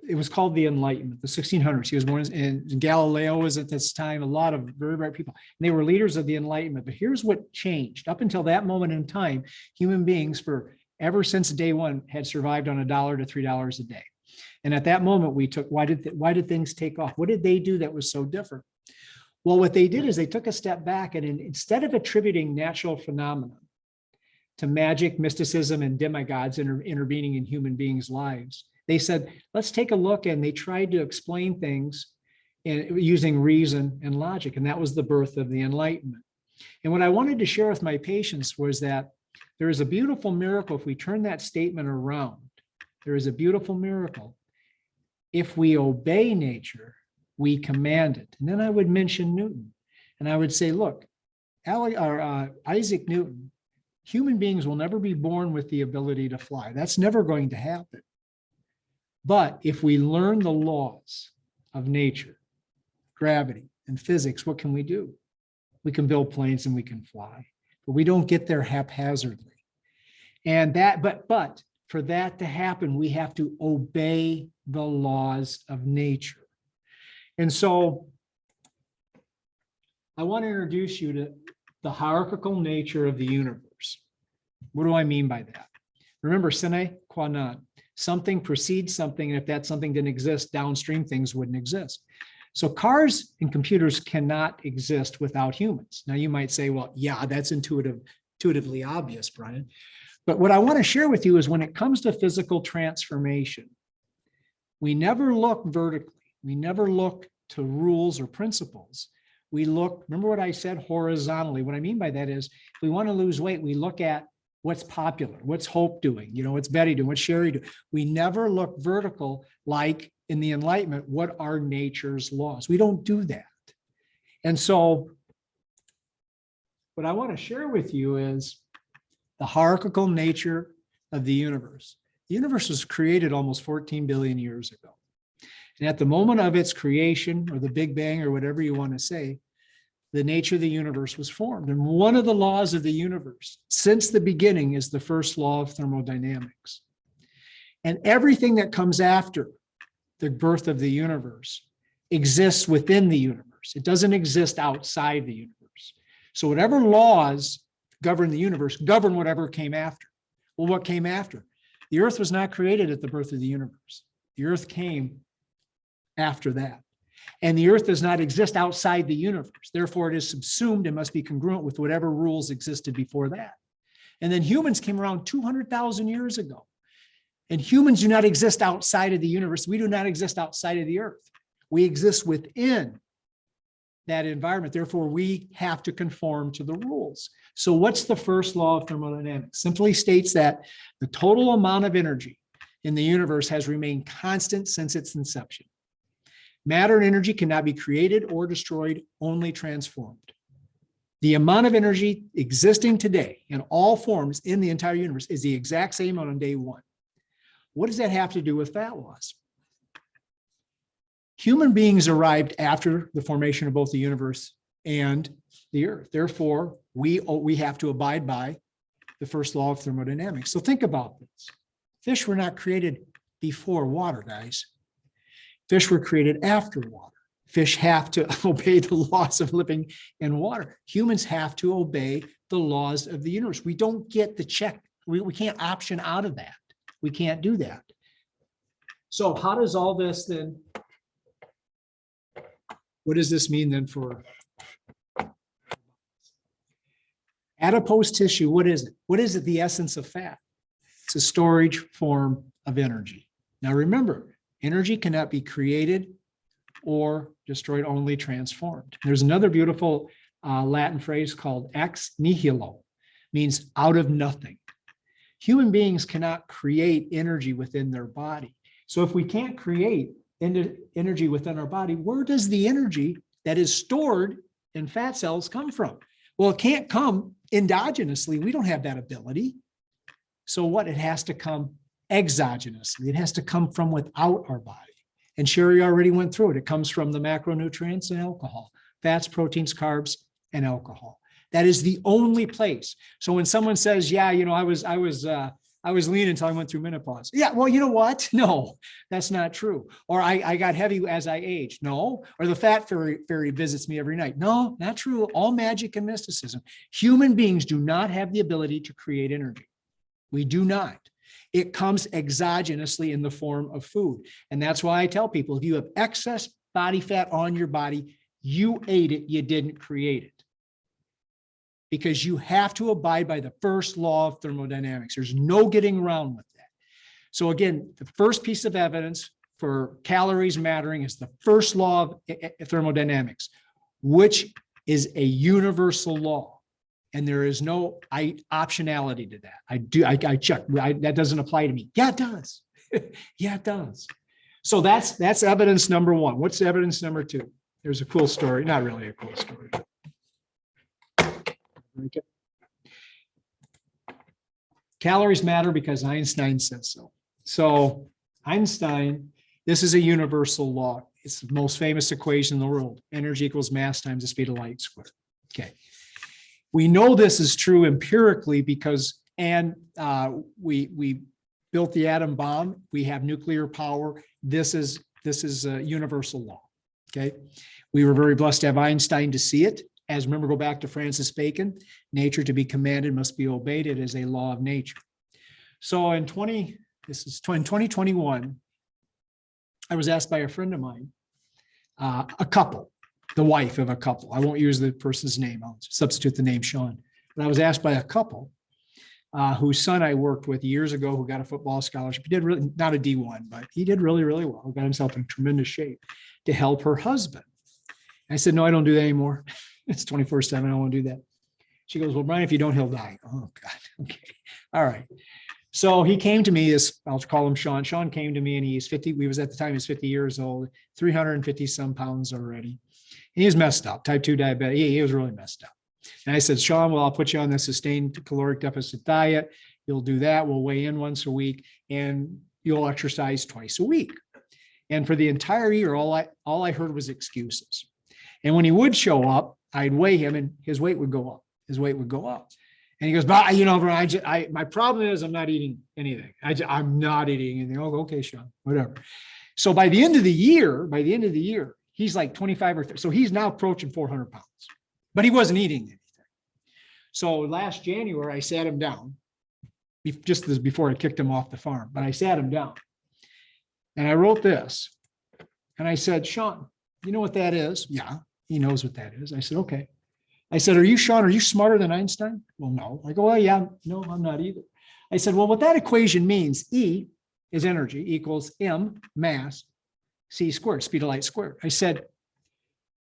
it was called the Enlightenment, the 1600s. He was born in Galileo was at this time, a lot of very bright people. And they were leaders of the Enlightenment. But here's what changed. Up until that moment in time, human beings ever since day one had survived on $1 to $3 a day. And at that moment, we took, why did things take off? What did they do that was so different? Well, what they did is they took a step back, and instead of attributing natural phenomena to magic, mysticism, and demigods intervening in human beings' lives, they said, let's take a look, and they tried to explain things using reason and logic, and that was the birth of the Enlightenment. And what I wanted to share with my patients was that there is a beautiful miracle if we turn that statement around. There is a beautiful miracle. If we obey nature, we command it. And then I would mention Newton, and I would say, look, Isaac Newton, human beings will never be born with the ability to fly. That's never going to happen. But if we learn the laws of nature, gravity, and physics, what can we do? We can build planes and we can fly, but we don't get there haphazardly. And but for that to happen, we have to obey the laws of nature. And so I want to introduce you to the hierarchical nature of the universe. What do I mean by that? Remember, sine qua non. Something precedes something, and if that something didn't exist, downstream things wouldn't exist. So cars and computers cannot exist without humans. Now you might say, well, yeah, that's intuitively obvious, Brian. But what I want to share with you is when it comes to physical transformation, we never look vertically. We never look to rules or principles. We look, remember what I said, horizontally. What I mean by that is, if we want to lose weight, we look at what's popular, what's Hope doing, what's Betty doing, what's Sherry doing. We never look vertical like in the Enlightenment, what are nature's laws? We don't do that. And so what I want to share with you is the hierarchical nature of the universe. The universe was created almost 14 billion years ago. And at the moment of its creation, or the Big Bang, or whatever you want to say, the nature of the universe was formed. And one of the laws of the universe since the beginning is the first law of thermodynamics. And everything that comes after the birth of the universe exists within the universe. It doesn't exist outside the universe. So whatever laws govern the universe govern whatever came after. Well, what came after? The earth was not created at the birth of the universe. The earth came after that. And the earth does not exist outside the universe. Therefore, it is subsumed and must be congruent with whatever rules existed before that. And then humans came around 200,000 years ago. And humans do not exist outside of the universe. We do not exist outside of the earth. We exist within that environment. Therefore, we have to conform to the rules. So what's the first law of thermodynamics? Simply states that the total amount of energy in the universe has remained constant since its inception. Matter and energy cannot be created or destroyed, only transformed. The amount of energy existing today in all forms in the entire universe is the exact same on day one. What does that have to do with fat loss? Human beings arrived after the formation of both the universe and the earth. Therefore, we have to abide by the first law of thermodynamics. So think about this. Fish were not created before water, guys. Fish were created after water. Fish have to obey the laws of living in water. Humans have to obey the laws of the universe. We don't get the check. We can't option out of that. We can't do that. So how does all this then, what does this mean then for adipose tissue? What is it? What is it, the essence of fat? It's a storage form of energy. Now remember, energy cannot be created or destroyed, only transformed. There's another beautiful Latin phrase called ex nihilo, means out of nothing. Human beings cannot create energy within their body. So if we can't create energy within our body, where does the energy that is stored in fat cells come from? Well, it can't come endogenously. We don't have that ability. So what? It has to come exogenously. It has to come from without our body. And Sherry already went through it. It comes from the macronutrients and alcohol, fats, proteins, carbs, and alcohol. That is the only place. So when someone says, yeah, I was lean until I went through menopause. Yeah, well, you know what? No, that's not true. Or I got heavy as I aged. No. Or the fat fairy visits me every night. No, not true. All magic and mysticism. Human beings do not have the ability to create energy. We do not. It comes exogenously in the form of food. And that's why I tell people, if you have excess body fat on your body, you ate it, you didn't create it. Because you have to abide by the first law of thermodynamics. There's no getting around with that. So again, the first piece of evidence for calories mattering is the first law of thermodynamics, which is a universal law. And there is no optionality to that. I checked. That doesn't apply to me. Yeah, it does. Yeah, it does. So that's evidence number one. What's evidence number two? There's a cool story. Not really a cool story. Okay. Calories matter because Einstein said so. So Einstein, this is a universal law. It's the most famous equation in the world. Energy equals mass times the speed of light squared. Okay. We know this is true empirically because, we built the atom bomb. We have nuclear power. This is a universal law. Okay. We were very blessed to have Einstein to see it. As remember, go back to Francis Bacon, nature to be commanded must be obeyed. It is a law of nature. So in 2021, I was asked by a friend of mine, a couple, the wife of a couple. I won't use the person's name. I'll substitute the name Sean. But I was asked by a couple whose son I worked with years ago, who got a football scholarship. He did really, not a D1, but he did really, really well. He got himself in tremendous shape to help her husband. I said, no, I don't do that anymore. It's 24/7. I don't want to do that. She goes, well, Brian, if you don't, he'll die. Oh, God. Okay. All right. So he came to me, I'll call him Sean. Sean came to me and he's 50. We was at the time, he's 50 years old, 350 some pounds already. And he was messed up, type 2 diabetic. He was really messed up. And I said, Sean, well, I'll put you on the sustained caloric deficit diet. You'll do that. We'll weigh in once a week and you'll exercise twice a week. And for the entire year, all I heard was excuses. And when he would show up, I'd weigh him and his weight would go up. His weight would go up. And he goes, but Brian, my problem is I'm not eating anything. I'm not eating anything. Oh, okay, Sean, whatever. So by the end of the year, he's like 25 or 30. So he's now approaching 400 pounds, but he wasn't eating anything. So last January, I sat him down just as before I kicked him off the farm, but I sat him down and I wrote this and I said, Sean, you know what that is? Yeah, he knows what that is. I said, okay. I said, Sean, are you smarter than Einstein? Well, no. I go, well, yeah, no, I'm not either. I said, well, what that equation means, E is energy equals M mass C squared, speed of light squared. I said,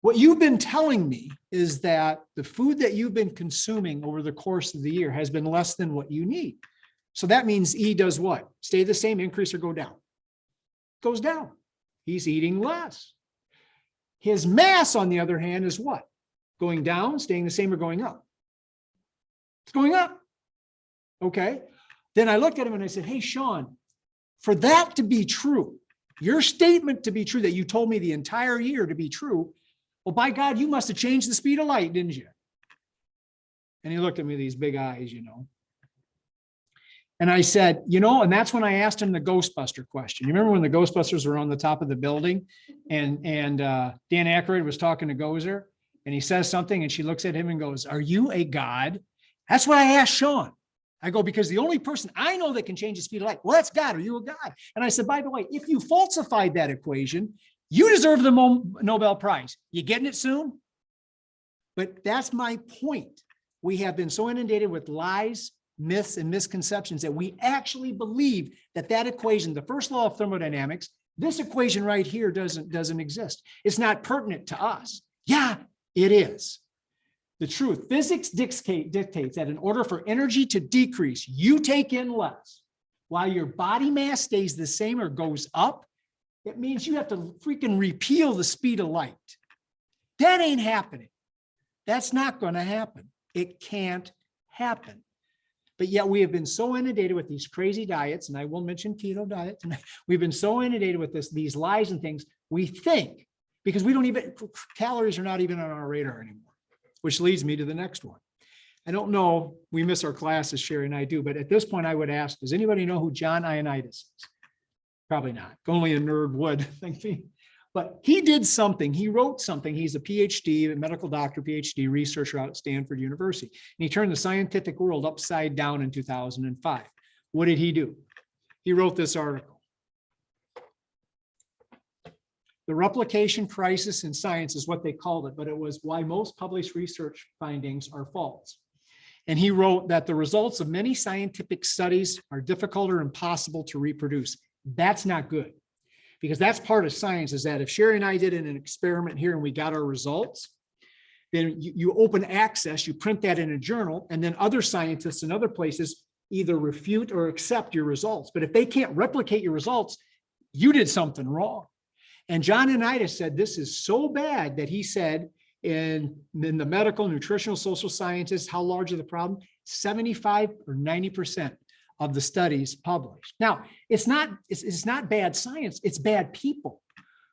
what you've been telling me is that the food that you've been consuming over the course of the year has been less than what you need. So that means E does what? Stay the same, increase, or go down? Goes down. He's eating less. His mass, on the other hand, is what? Going down, staying the same, or going up? It's going up. Okay. Then I looked at him and I said, hey, Sean, for that to be true, your statement to be true that you told me the entire year to be true, well, by God, you must have changed the speed of light, didn't you? And he looked at me with these big eyes, And I said, and that's when I asked him the Ghostbuster question. You remember when the Ghostbusters were on the top of the building and Dan Aykroyd was talking to Gozer and he says something and she looks at him and goes, are you a god? That's what I asked Sean. I go, because the only person I know that can change the speed of light, well, that's God. Are you a god? And I said, by the way, if you falsified that equation, you deserve the Nobel Prize. You getting it soon? But that's my point. We have been so inundated with lies, myths, and misconceptions that we actually believe that equation, the first law of thermodynamics, this equation right here doesn't exist. It's not pertinent to us. Yeah, it is. The truth, physics dictates that in order for energy to decrease, you take in less while your body mass stays the same or goes up. It means you have to freaking repeal the speed of light. That ain't happening. That's not going to happen. It can't happen. But yet we have been so inundated with these crazy diets, and I will mention keto diet tonight. We've been so inundated with these lies and things. We think, because calories are not even on our radar anymore, which leads me to the next one. I don't know, we miss our classes, Sherry and I do, but at this point I would ask, does anybody know who John Ioannidis is? Probably not. Only a nerd would, think me. But he did something. He wrote something. He's a PhD, a medical doctor, PhD researcher out at Stanford University. And he turned the scientific world upside down in 2005. What did he do? He wrote this article. The replication crisis in science is what they called it, but it was why most published research findings are false. And he wrote that the results of many scientific studies are difficult or impossible to reproduce. That's not good, because that's part of science, is that if Sherry and I did an experiment here and we got our results, then you open access, you print that in a journal, and then other scientists in other places either refute or accept your results. But if they can't replicate your results, you did something wrong. And John Anitis said this is so bad that he said in the medical, nutritional, social sciences, how large is the problem? 75 or 90% of the studies published. Now, it's not bad science, it's bad people.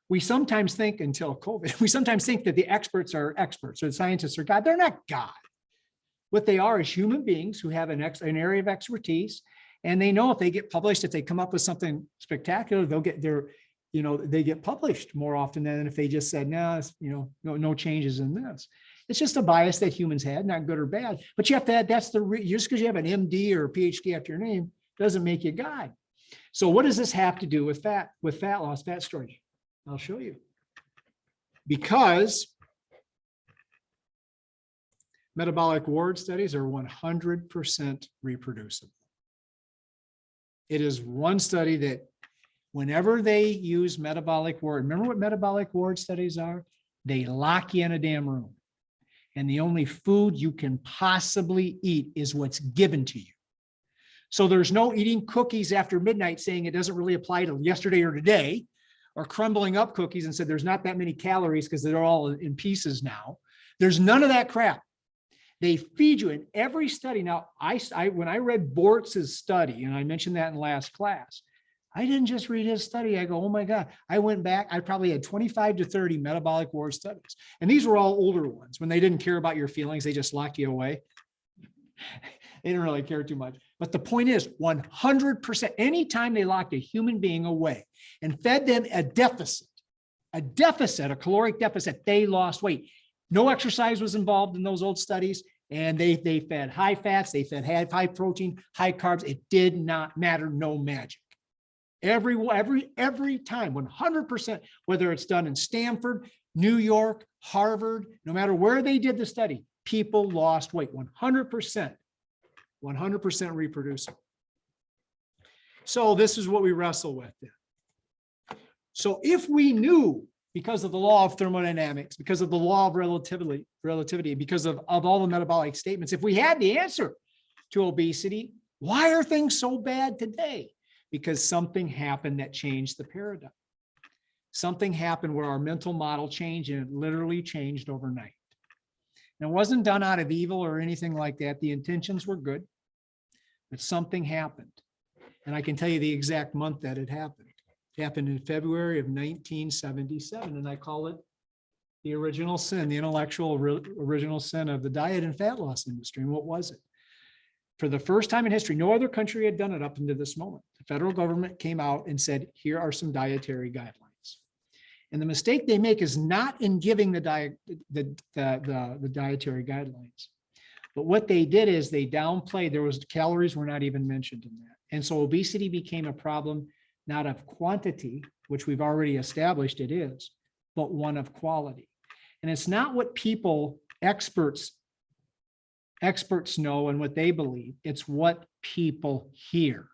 We sometimes think, until COVID, we sometimes think that the experts are experts or the scientists are God. They're not God. What they are is human beings who have an area of expertise, and they know if they get published, if they come up with something spectacular, they'll get they get published more often than if they just said, no, no changes in this. It's just a bias that humans had, not good or bad. But you have to add, just because you have an MD or a PhD after your name doesn't make you God. So what does this have to do with fat loss, fat storage? I'll show you. Because metabolic ward studies are 100% reproducible. It is one study that whenever they use metabolic ward, remember what metabolic ward studies are? They lock you in a damn room. And the only food you can possibly eat is what's given to you. So there's no eating cookies after midnight saying it doesn't really apply to yesterday or today, or crumbling up cookies and said there's not that many calories because they're all in pieces now. There's none of that crap. They feed you in every study. Now, when I read Bortz's study, and I mentioned that in last class, I didn't just read his study. I go, oh my God. I went back. I probably had 25 to 30 metabolic ward studies. And these were all older ones. When they didn't care about your feelings, they just locked you away. They didn't really care too much. But the point is 100%, anytime they locked a human being away and fed them a caloric deficit, they lost weight. No exercise was involved in those old studies. And they fed high fats, they fed high protein, high carbs. It did not matter, no magic. Every time, 100%, whether it's done in Stanford, New York, Harvard, no matter where they did the study, people lost weight, 100% reproducible. So this is what we wrestle with then. So if we knew, because of the law of thermodynamics, because of the law of relativity, because of all the metabolic statements, if we had the answer to obesity, why are things so bad today? Because something happened that changed the paradigm. Something happened where our mental model changed, and it literally changed overnight. And it wasn't done out of evil or anything like that. The intentions were good, but something happened. And I can tell you the exact month that it happened. It happened in February of 1977, and I call it the original sin, the intellectual original sin of the diet and fat loss industry. And what was it? For the first time in history, no other country had done it up until this moment. The federal government came out and said, here are some dietary guidelines. And the mistake they make is not in giving the dietary guidelines. But what they did is they downplayed, calories were not even mentioned in that. And so obesity became a problem, not of quantity, which we've already established it is, but one of quality. And it's not what experts know and what they believe. It's what people hear.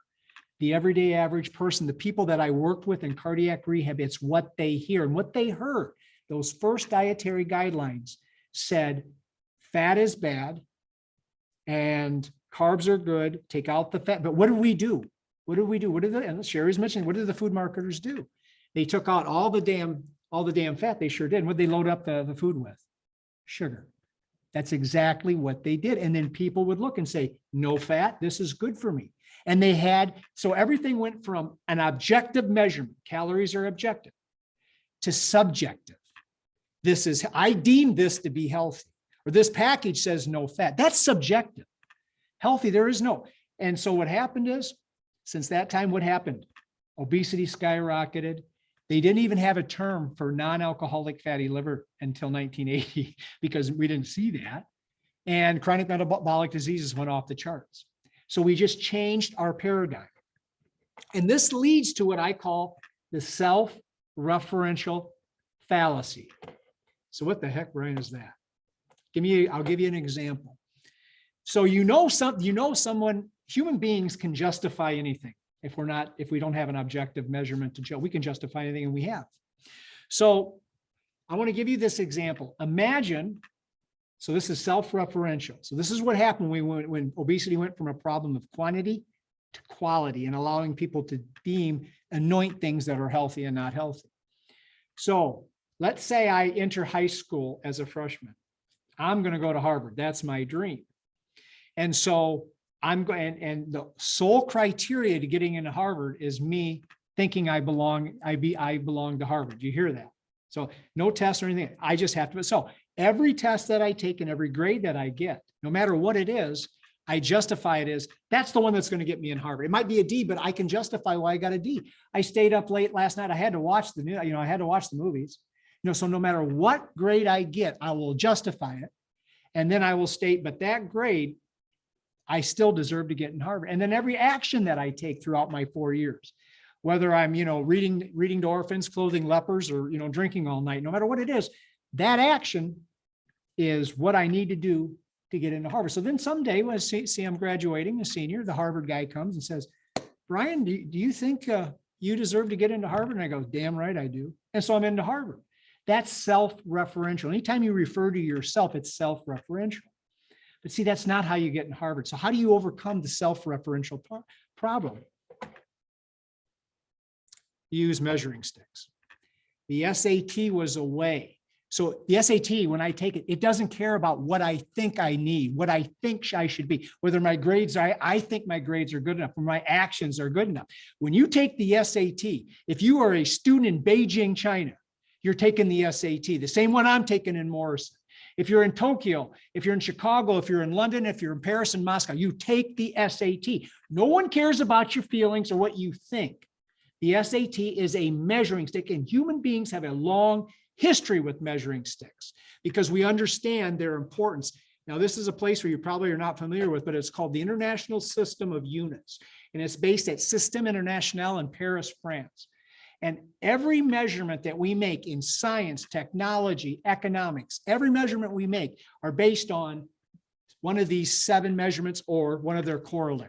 The everyday average person, the people that I worked with in cardiac rehab, it's what they hear and what they heard. Those first dietary guidelines said fat is bad and carbs are good, take out the fat. But what do we do? And Sherry's mentioned, what did the food marketers do? They took out all the damn fat. They sure did. What did they load up the food with? Sugar. That's exactly what they did. And then people would look and say, no fat, this is good for me. And so everything went from an objective measurement, calories are objective, to subjective. I deem this to be healthy, or this package says no fat. That's subjective. Healthy, there is no. And so what happened is, since that time, what happened? Obesity skyrocketed. They didn't even have a term for non-alcoholic fatty liver until 1980 because we didn't see that. And chronic metabolic diseases went off the charts. So we just changed our paradigm. And this leads to what I call the self-referential fallacy. So what the heck, Brian, is that? I'll give you an example. So someone, human beings can justify anything. If we don't have an objective measurement to show, we can justify anything, and we have. So I want to give you this example. Imagine, so this is self-referential. So this is what happened when obesity went from a problem of quantity to quality and allowing people to anoint things that are healthy and not healthy. So let's say I enter high school as a freshman. I'm going to go to Harvard. That's my dream. And so I'm going, and the sole criteria to getting into Harvard is me thinking I belong to Harvard. You hear that? So no test or anything. I just have to. So every test that I take and every grade that I get, no matter what it is, I justify it as that's the one that's going to get me in Harvard. It might be a D, but I can justify why I got a D. I stayed up late last night. I had to watch I had to watch the movies. So no matter what grade I get, I will justify it. And then I will state, but that grade, I still deserve to get in Harvard. And then every action that I take throughout my 4 years, whether I'm, reading to orphans, clothing lepers, or, drinking all night, no matter what it is, that action is what I need to do to get into Harvard. So then someday when I see I'm graduating, a senior, the Harvard guy comes and says, Brian, do you think you deserve to get into Harvard? And I go, damn right I do. And so I'm into Harvard. That's self-referential. Anytime you refer to yourself, it's self-referential. But see, that's not how you get in Harvard. So how do you overcome the self-referential problem? You use measuring sticks. The SAT was a way. So the SAT, when I take it, it doesn't care about what I think I need, what I think I should be, whether my grades, I think my grades are good enough, or my actions are good enough. When you take the SAT, if you are a student in Beijing, China, you're taking the SAT, the same one I'm taking in Morrison. If you're in Tokyo, if you're in Chicago, if you're in London, if you're in Paris and Moscow, you take the SAT. No one cares about your feelings or what you think. The SAT is a measuring stick, and human beings have a long history with measuring sticks because we understand their importance. Now, this is a place where you probably are not familiar with, but it's called the International System of Units, and it's based at Système International in Paris, France. And every measurement that we make in science, technology, economics, every measurement we make are based on one of these 7 measurements or one of their corollaries.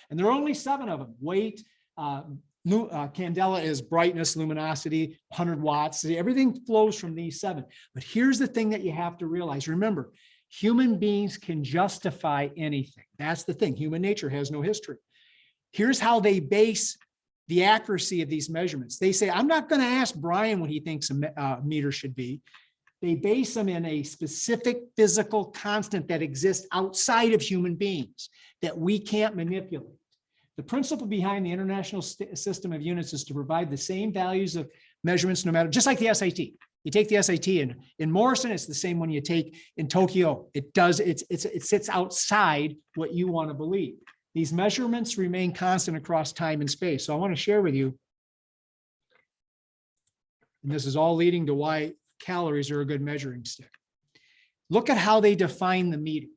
And there are only 7 of them: weight, candela is brightness, luminosity, 100 watts. Everything flows from these 7. But here's the thing that you have to realize. Remember, human beings can justify anything. That's the thing. Human nature has no history. Here's how they base the accuracy of these measurements. They say, I'm not going to ask Brian what he thinks a meter should be. They base them in a specific physical constant that exists outside of human beings that we can't manipulate. The principle behind the International System of Units is to provide the same values of measurements, no matter, just like the SAT. You take the SAT in Morrison, it's the same one you take in Tokyo. It sits outside what you want to believe. These measurements remain constant across time and space. So I want to share with you, and this is all leading to why calories are a good measuring stick. Look at how they define the meter.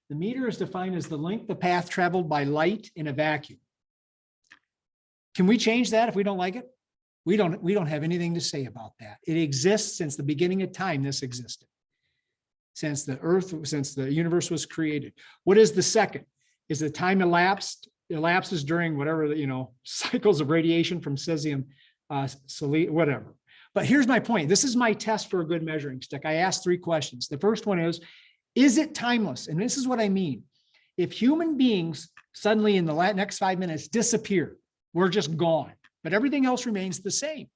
The meter is defined as the length of path traveled by light in a vacuum. Can we change that if we don't like it? We don't have anything to say about that. It exists since the beginning of time. This existed since the universe was created. What is the second? Is the time elapses during whatever, cycles of radiation from cesium, whatever. But here's my point. This is my test for a good measuring stick. I asked 3 questions. The first one is it timeless? And this is what I mean. If human beings suddenly in the next 5 minutes disappear, we're just gone, but everything else remains the same.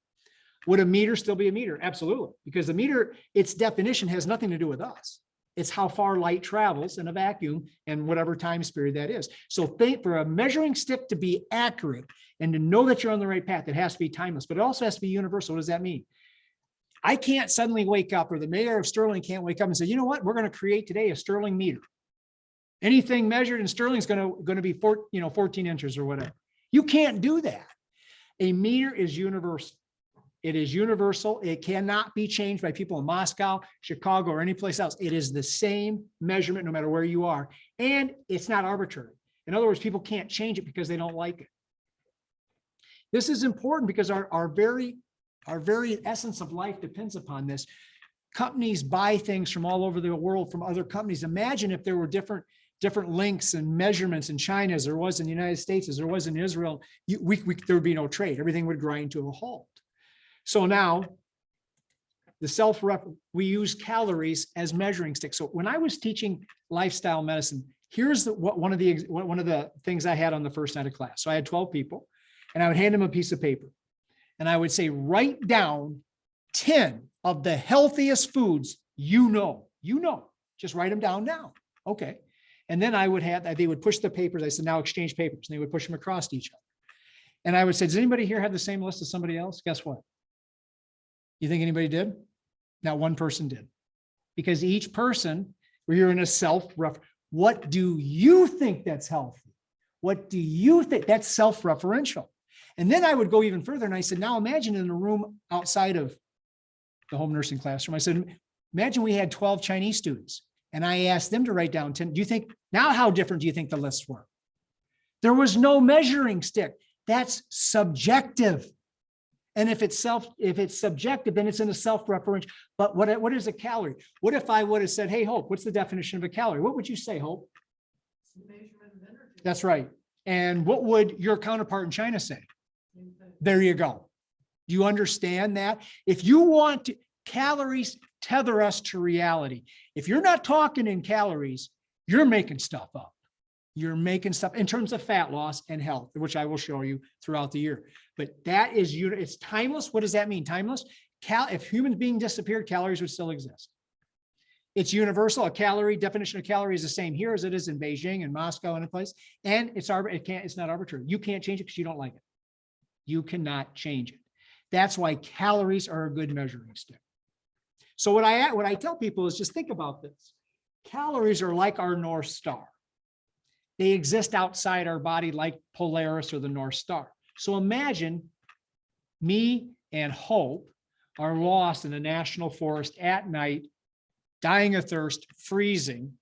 Would a meter still be a meter? Absolutely. Because the meter, its definition has nothing to do with us. It's how far light travels in a vacuum and whatever time period that is. So for a measuring stick to be accurate and to know that you're on the right path, it has to be timeless, but it also has to be universal. What does that mean? I can't suddenly wake up, or the mayor of Sterling can't wake up and say, you know what, we're going to create today a Sterling meter. Anything measured in Sterling is going to be 14 inches or whatever. You can't do that. A meter is universal. It is universal. It cannot be changed by people in Moscow, Chicago, or any place else. It is the same measurement no matter where you are. And it's not arbitrary. In other words, people can't change it because they don't like it. This is important because our very essence of life depends upon this. Companies buy things from all over the world from other companies. Imagine if there were different links and measurements in China as there was in the United States, as there was in Israel. There would be no trade. Everything would grind to a halt. So now we use calories as measuring sticks. So when I was teaching lifestyle medicine, here's one of the things I had on the first night of class. So I had 12 people, and I would hand them a piece of paper, and I would say, write down 10 of the healthiest foods you know, just write them down now. Okay. And then they would push the papers. I said, now exchange papers. And they would push them across to each other. And I would say, does anybody here have the same list as somebody else? Guess what? You think anybody did? Not one person did. Because each person, we're in a self-referential. What do you think that's healthy? What do you think? That's self-referential. And then I would go even further. And I said, now imagine in a room outside of the home nursing classroom. I said, imagine we had 12 Chinese students and I asked them to write down 10. Do you think, now how different do you think the lists were? There was no measuring stick. That's subjective. And if it's subjective, then it's in a self-referential. But what is a calorie? What if I would have said, hey, Hope, what's the definition of a calorie? What would you say, Hope? Measurement of energy. That's right. And what would your counterpart in China say? There you go. Do you understand that? If you want to, calories tether us to reality. If you're not talking in calories, you're making stuff up. You're making stuff in terms of fat loss and health, which I will show you throughout the year. But that is, it's timeless. What does that mean? Timeless? If human being disappeared, calories would still exist. It's universal. A calorie, definition of calorie is the same here as it is in Beijing and Moscow and a place. And it's not arbitrary. You can't change it because you don't like it. You cannot change it. That's why calories are a good measuring stick. So what I tell people is just think about this. Calories are like our North Star. They exist outside our body like Polaris or the North Star. So imagine me and Hope are lost in a national forest at night, dying of thirst, freezing,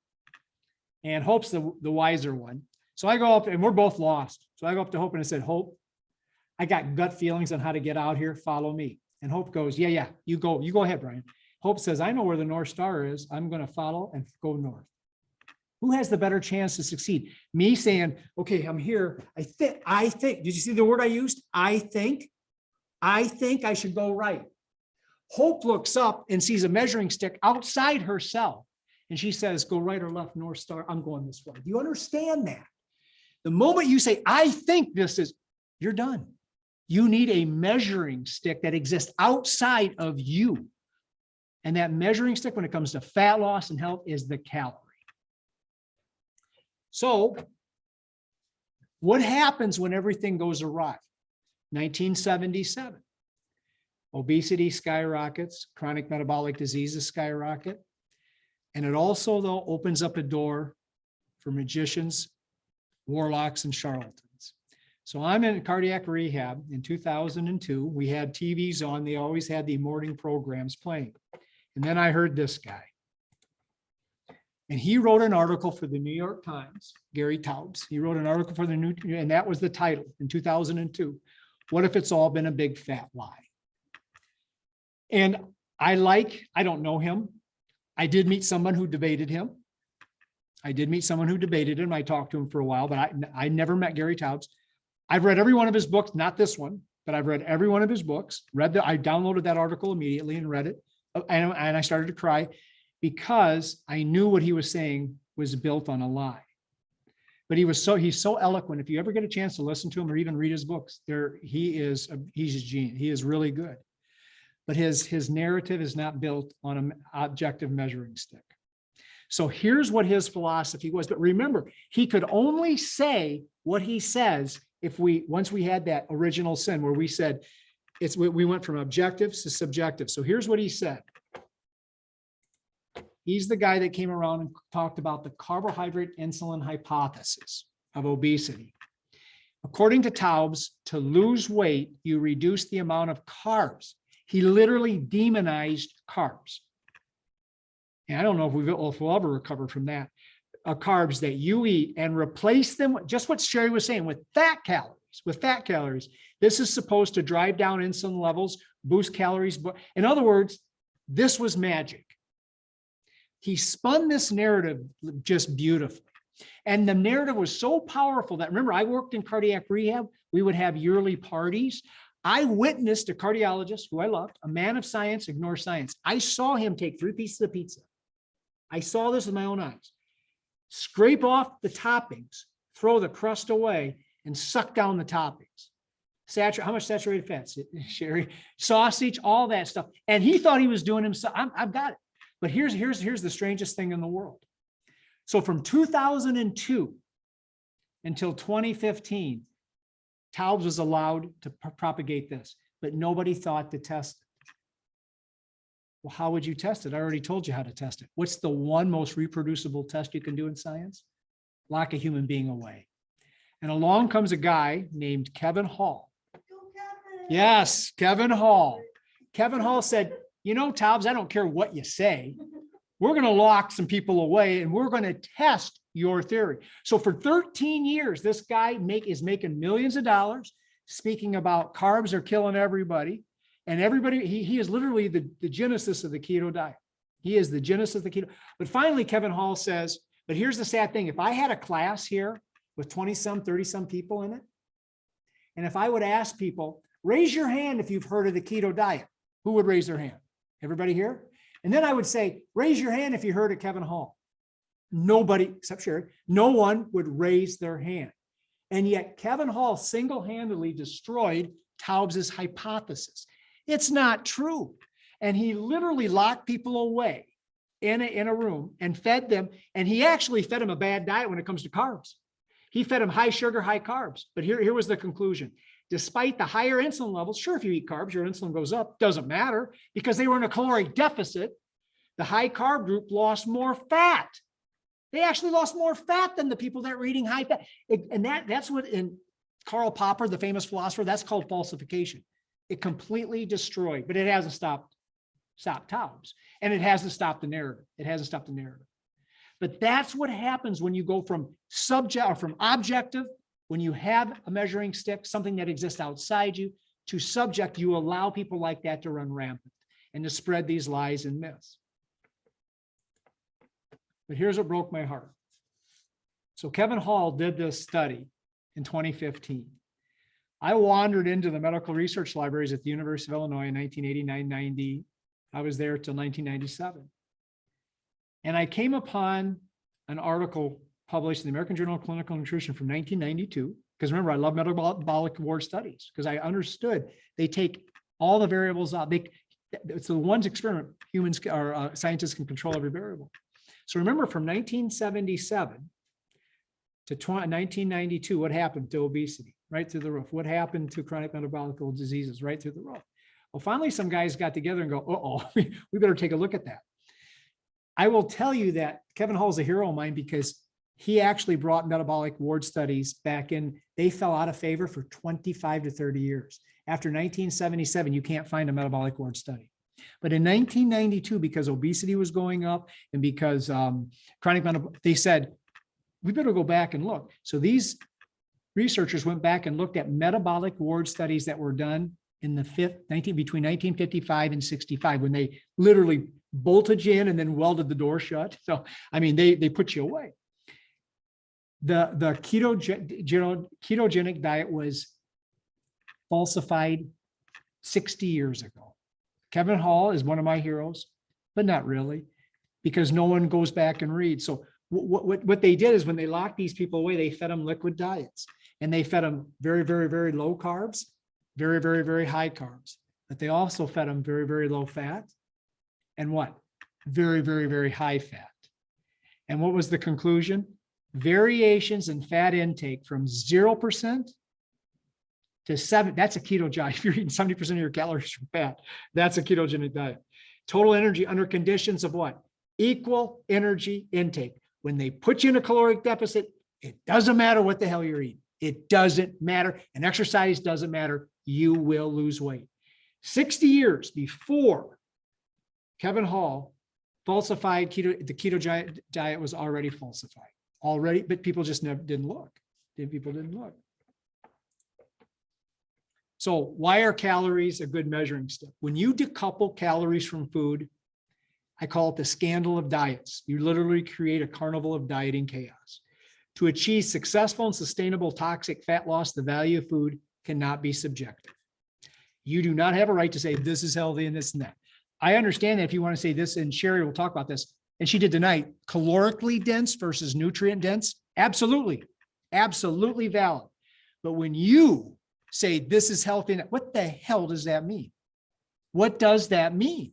and Hope's the wiser one. So I go up, and we're both lost. So I go up to Hope and I said, Hope, I got gut feelings on how to get out here. Follow me. And Hope goes, yeah, you go ahead, Brian. Hope says, I know where the North Star is. I'm going to follow and go north. Who has the better chance to succeed? Me saying, okay, I'm here. I think, did you see the word I used? I think I should go right. Hope looks up and sees a measuring stick outside herself. And she says, go right or left, North Star. I'm going this way. Do you understand that? The moment you say, I think this is, you're done. You need a measuring stick that exists outside of you. And that measuring stick, when it comes to fat loss and health, is the calorie. So what happens when everything goes awry? 1977, obesity skyrockets, chronic metabolic diseases skyrocket. And it also, though, opens up a door for magicians, warlocks, and charlatans. So I'm in cardiac rehab in 2002. We had TVs on. They always had the morning programs playing. And then I heard this guy. And he wrote an article for the New York Times, Gary Taubes. He wrote an article for the New, and that was the title in 2002. What if it's all been a big fat lie? And I don't know him. I did meet someone who debated him. I talked to him for a while, but I never met Gary Taubes. I've read every one of his books, not this one, but I've read every one of his books. I downloaded that article immediately and read it. And I started to cry because I knew what he was saying was built on a lie. But he's so eloquent. If you ever get a chance to listen to him or even read his books, he's a genius. He is really good. But his narrative is not built on an objective measuring stick. So here's what his philosophy was. But remember, he could only say what he says once we had that original sin where we said we went from objectives to subjective. So here's what he said. He's the guy that came around and talked about the carbohydrate insulin hypothesis of obesity. According to Taubes, to lose weight, you reduce the amount of carbs. He literally demonized carbs. And I don't know if we'll ever recover from that. carbs that you eat and replace them with just what Sherry was saying, with fat calories. This is supposed to drive down insulin levels, boost calories. In other words, this was magic. He spun this narrative just beautifully. And the narrative was so powerful that, remember, I worked in cardiac rehab. We would have yearly parties. I witnessed a cardiologist who I loved, a man of science, ignore science. I saw him take 3 pieces of pizza. I saw this with my own eyes. Scrape off the toppings, throw the crust away, and suck down the toppings. How much saturated fat, Sherry? Sausage, all that stuff. And he thought he was doing himself. I've got it. But here's the strangest thing in the world. So from 2002 until 2015, Taubes was allowed to propagate this, but nobody thought to test it. Well, how would you test it? I already told you how to test it. What's the one most reproducible test you can do in science? Lock a human being away. And along comes a guy named Kevin Hall. Yes, Kevin Hall. Kevin Hall said, you know, Taubes, I don't care what you say. We're going to lock some people away and we're going to test your theory. So for 13 years, this guy is making millions of dollars speaking about carbs are killing everybody. And everybody, he is literally the genesis of the keto diet. He is the genesis of the keto. But finally, Kevin Hall says, but here's the sad thing. If I had a class here with 20 some, 30 some people in it, and if I would ask people, raise your hand if you've heard of the keto diet, who would raise their hand? Everybody here? And then I would say, raise your hand if you heard of Kevin Hall. Nobody, except Sherry, no one would raise their hand. And yet Kevin Hall single-handedly destroyed Taubes' hypothesis. It's not true. And he literally locked people away in a room and fed them. And he actually fed them a bad diet when it comes to carbs. He fed them high sugar, high carbs. But here was the conclusion. Despite the higher insulin levels, sure, if you eat carbs, your insulin goes up, doesn't matter, because they were in a caloric deficit. The high carb group lost more fat. They actually lost more fat than the people that were eating high fat. And that's what, in Karl Popper, the famous philosopher, that's called falsification. It completely destroyed, but it hasn't stopped Taubes. And it hasn't stopped the narrative. It hasn't stopped the narrative. But that's what happens when you go from objective, when you have a measuring stick, something that exists outside you, to subject, you allow people like that to run rampant and to spread these lies and myths. But here's what broke my heart. So Kevin Hall did this study in 2015. I wandered into the medical research libraries at the University of Illinois in 1989-90. I was there till 1997. And I came upon an article published in the American Journal of Clinical Nutrition from 1992. Because remember, I love metabolic reward studies because I understood they take all the variables out. It's the one experiment humans or scientists can control every variable. So remember, from 1977 to 1992, what happened to obesity? Right through the roof. What happened to chronic metabolic diseases? Right through the roof. Well, finally, some guys got together and go, uh-oh, we better take a look at that. I will tell you that Kevin Hall is a hero of mine because he actually brought metabolic ward studies back in. They fell out of favor for 25 to 30 years. After 1977, you can't find a metabolic ward study. But in 1992, because obesity was going up and because chronic metabolic, they said, we better go back and look. So these researchers went back and looked at metabolic ward studies that were done in the between 1955 and 65, when they literally bolted you in and then welded the door shut. So, I mean, they put you away. The ketogenic diet was falsified 60 years ago. Kevin Hall is one of my heroes, but not really, because no one goes back and reads. So what they did is when they locked these people away, they fed them liquid diets, and they fed them very, very, very low carbs, very, very, very high carbs. But they also fed them very, very low fat, and what? Very, very, very high fat. And what was the conclusion? Variations in fat intake from 0% to 7%. That's a keto diet. If you're eating 70% of your calories from fat, that's a ketogenic diet. Total energy under conditions of what? Equal energy intake. When they put you in a caloric deficit, it doesn't matter what the hell you're eating. It doesn't matter. And exercise doesn't matter. You will lose weight. 60 years before Kevin Hall falsified the keto diet was already falsified already, but people just never didn't look. People didn't look. So why are calories a good measuring stick? When you decouple calories from food, I call it the scandal of diets. You literally create a carnival of dieting chaos. To achieve successful and sustainable toxic fat loss, the value of food cannot be subjective. You do not have a right to say this is healthy and this and that. I understand that if you want to say this, and Sherry will talk about this, and she did tonight, calorically dense versus nutrient dense, absolutely, absolutely valid. But when you say this is healthy, what the hell does that mean? What does that mean?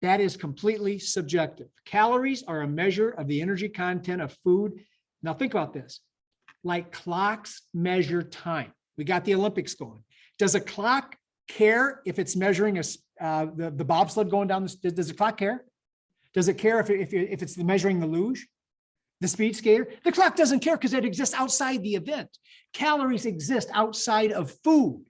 That is completely subjective. Calories are a measure of the energy content of food. Now think about this. Like clocks measure time. We got the Olympics going. Does a clock care if it's measuring the bobsled going down? Does the clock care? Does it care if it's measuring the luge, the speed skater? The clock doesn't care because it exists outside the event. Calories exist outside of food.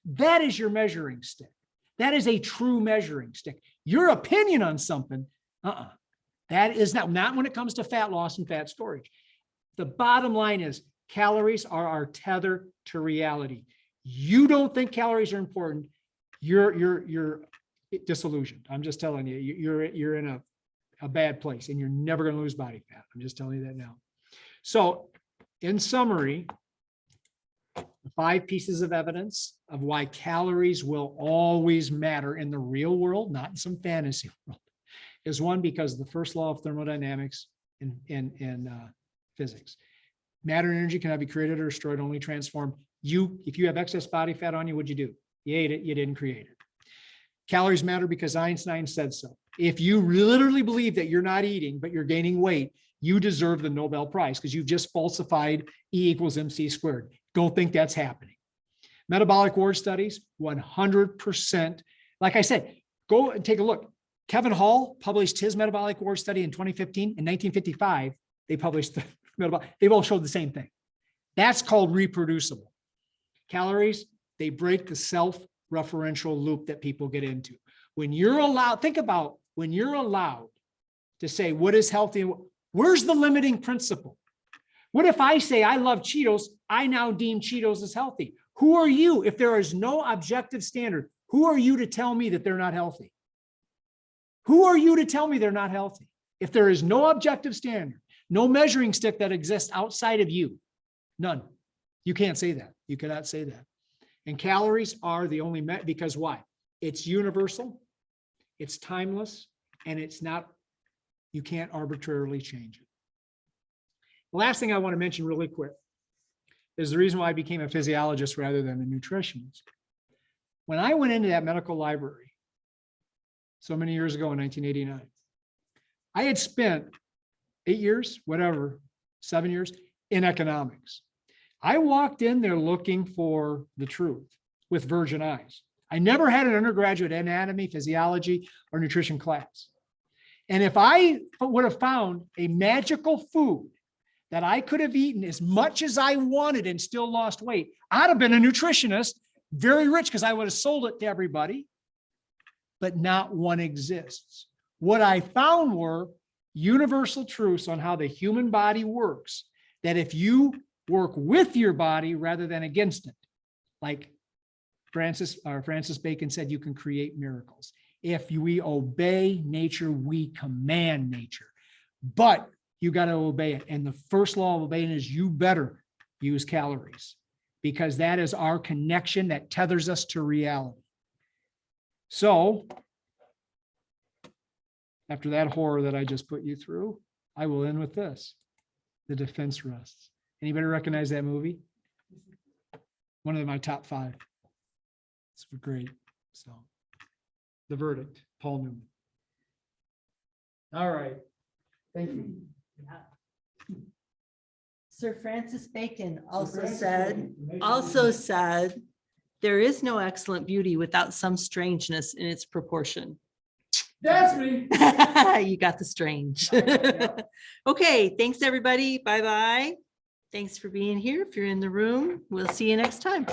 That is your measuring stick. That is a true measuring stick. Your opinion on something, that is not when it comes to fat loss and fat storage. The bottom line is calories are our tether to reality. You don't think calories are important. You're disillusioned. I'm just telling you, you're in a bad place and you're never going to lose body fat. I'm just telling you that now. So in summary, 5 pieces of evidence of why calories will always matter in the real world, not in some fantasy world, is one, because of the first law of thermodynamics in physics. Matter and energy cannot be created or destroyed, only transformed. If you have excess body fat on you, what'd you do? You ate it, you didn't create it. Calories matter because Einstein said so. If you literally believe that you're not eating, but you're gaining weight, you deserve the Nobel Prize because you've just falsified E equals MC squared. Go think that's happening. Metabolic ward studies, 100%. Like I said, go and take a look. Kevin Hall published his metabolic ward study in 2015. In 1955, they published the metabolic. They both showed the same thing. That's called reproducible. Calories, they break the self-referential loop that people get into. When you're allowed, think about when you're allowed to say what is healthy, where's the limiting principle? What if I say I love Cheetos, I now deem Cheetos as healthy? Who are you? If there is no objective standard, who are you to tell me that they're not healthy? Who are you to tell me they're not healthy? If there is no objective standard, no measuring stick that exists outside of you, none. You can't say that. You cannot say that. And calories are the only, because why? It's universal, it's timeless, and it's not, you can't arbitrarily change it. The last thing I want to mention really quick is the reason why I became a physiologist rather than a nutritionist. When I went into that medical library so many years ago in 1989, I had spent 8 years, whatever, 7 years in economics. I walked in there looking for the truth with virgin eyes. I never had an undergraduate anatomy, physiology, or nutrition class. And if I would have found a magical food that I could have eaten as much as I wanted and still lost weight, I'd have been a nutritionist, very rich, because I would have sold it to everybody, but not one exists. What I found were universal truths on how the human body works, that if you work with your body rather than against it, like Francis Bacon said, you can create miracles. If we obey nature, we command nature. But you got to obey it. And the first law of obeying is you better use calories, because that is our connection that tethers us to reality. So after that horror that I just put you through, I will end with this. The defense rests. Anybody recognize that movie? One of my top 5. It's great. So The Verdict, Paul Newman. All right. Thank you. Sir Francis Bacon also said, there is no excellent beauty without some strangeness in its proportion. That's me. You got the strange. Okay, thanks everybody. Bye-bye. Thanks for being here. If you're in the room, we'll see you next time.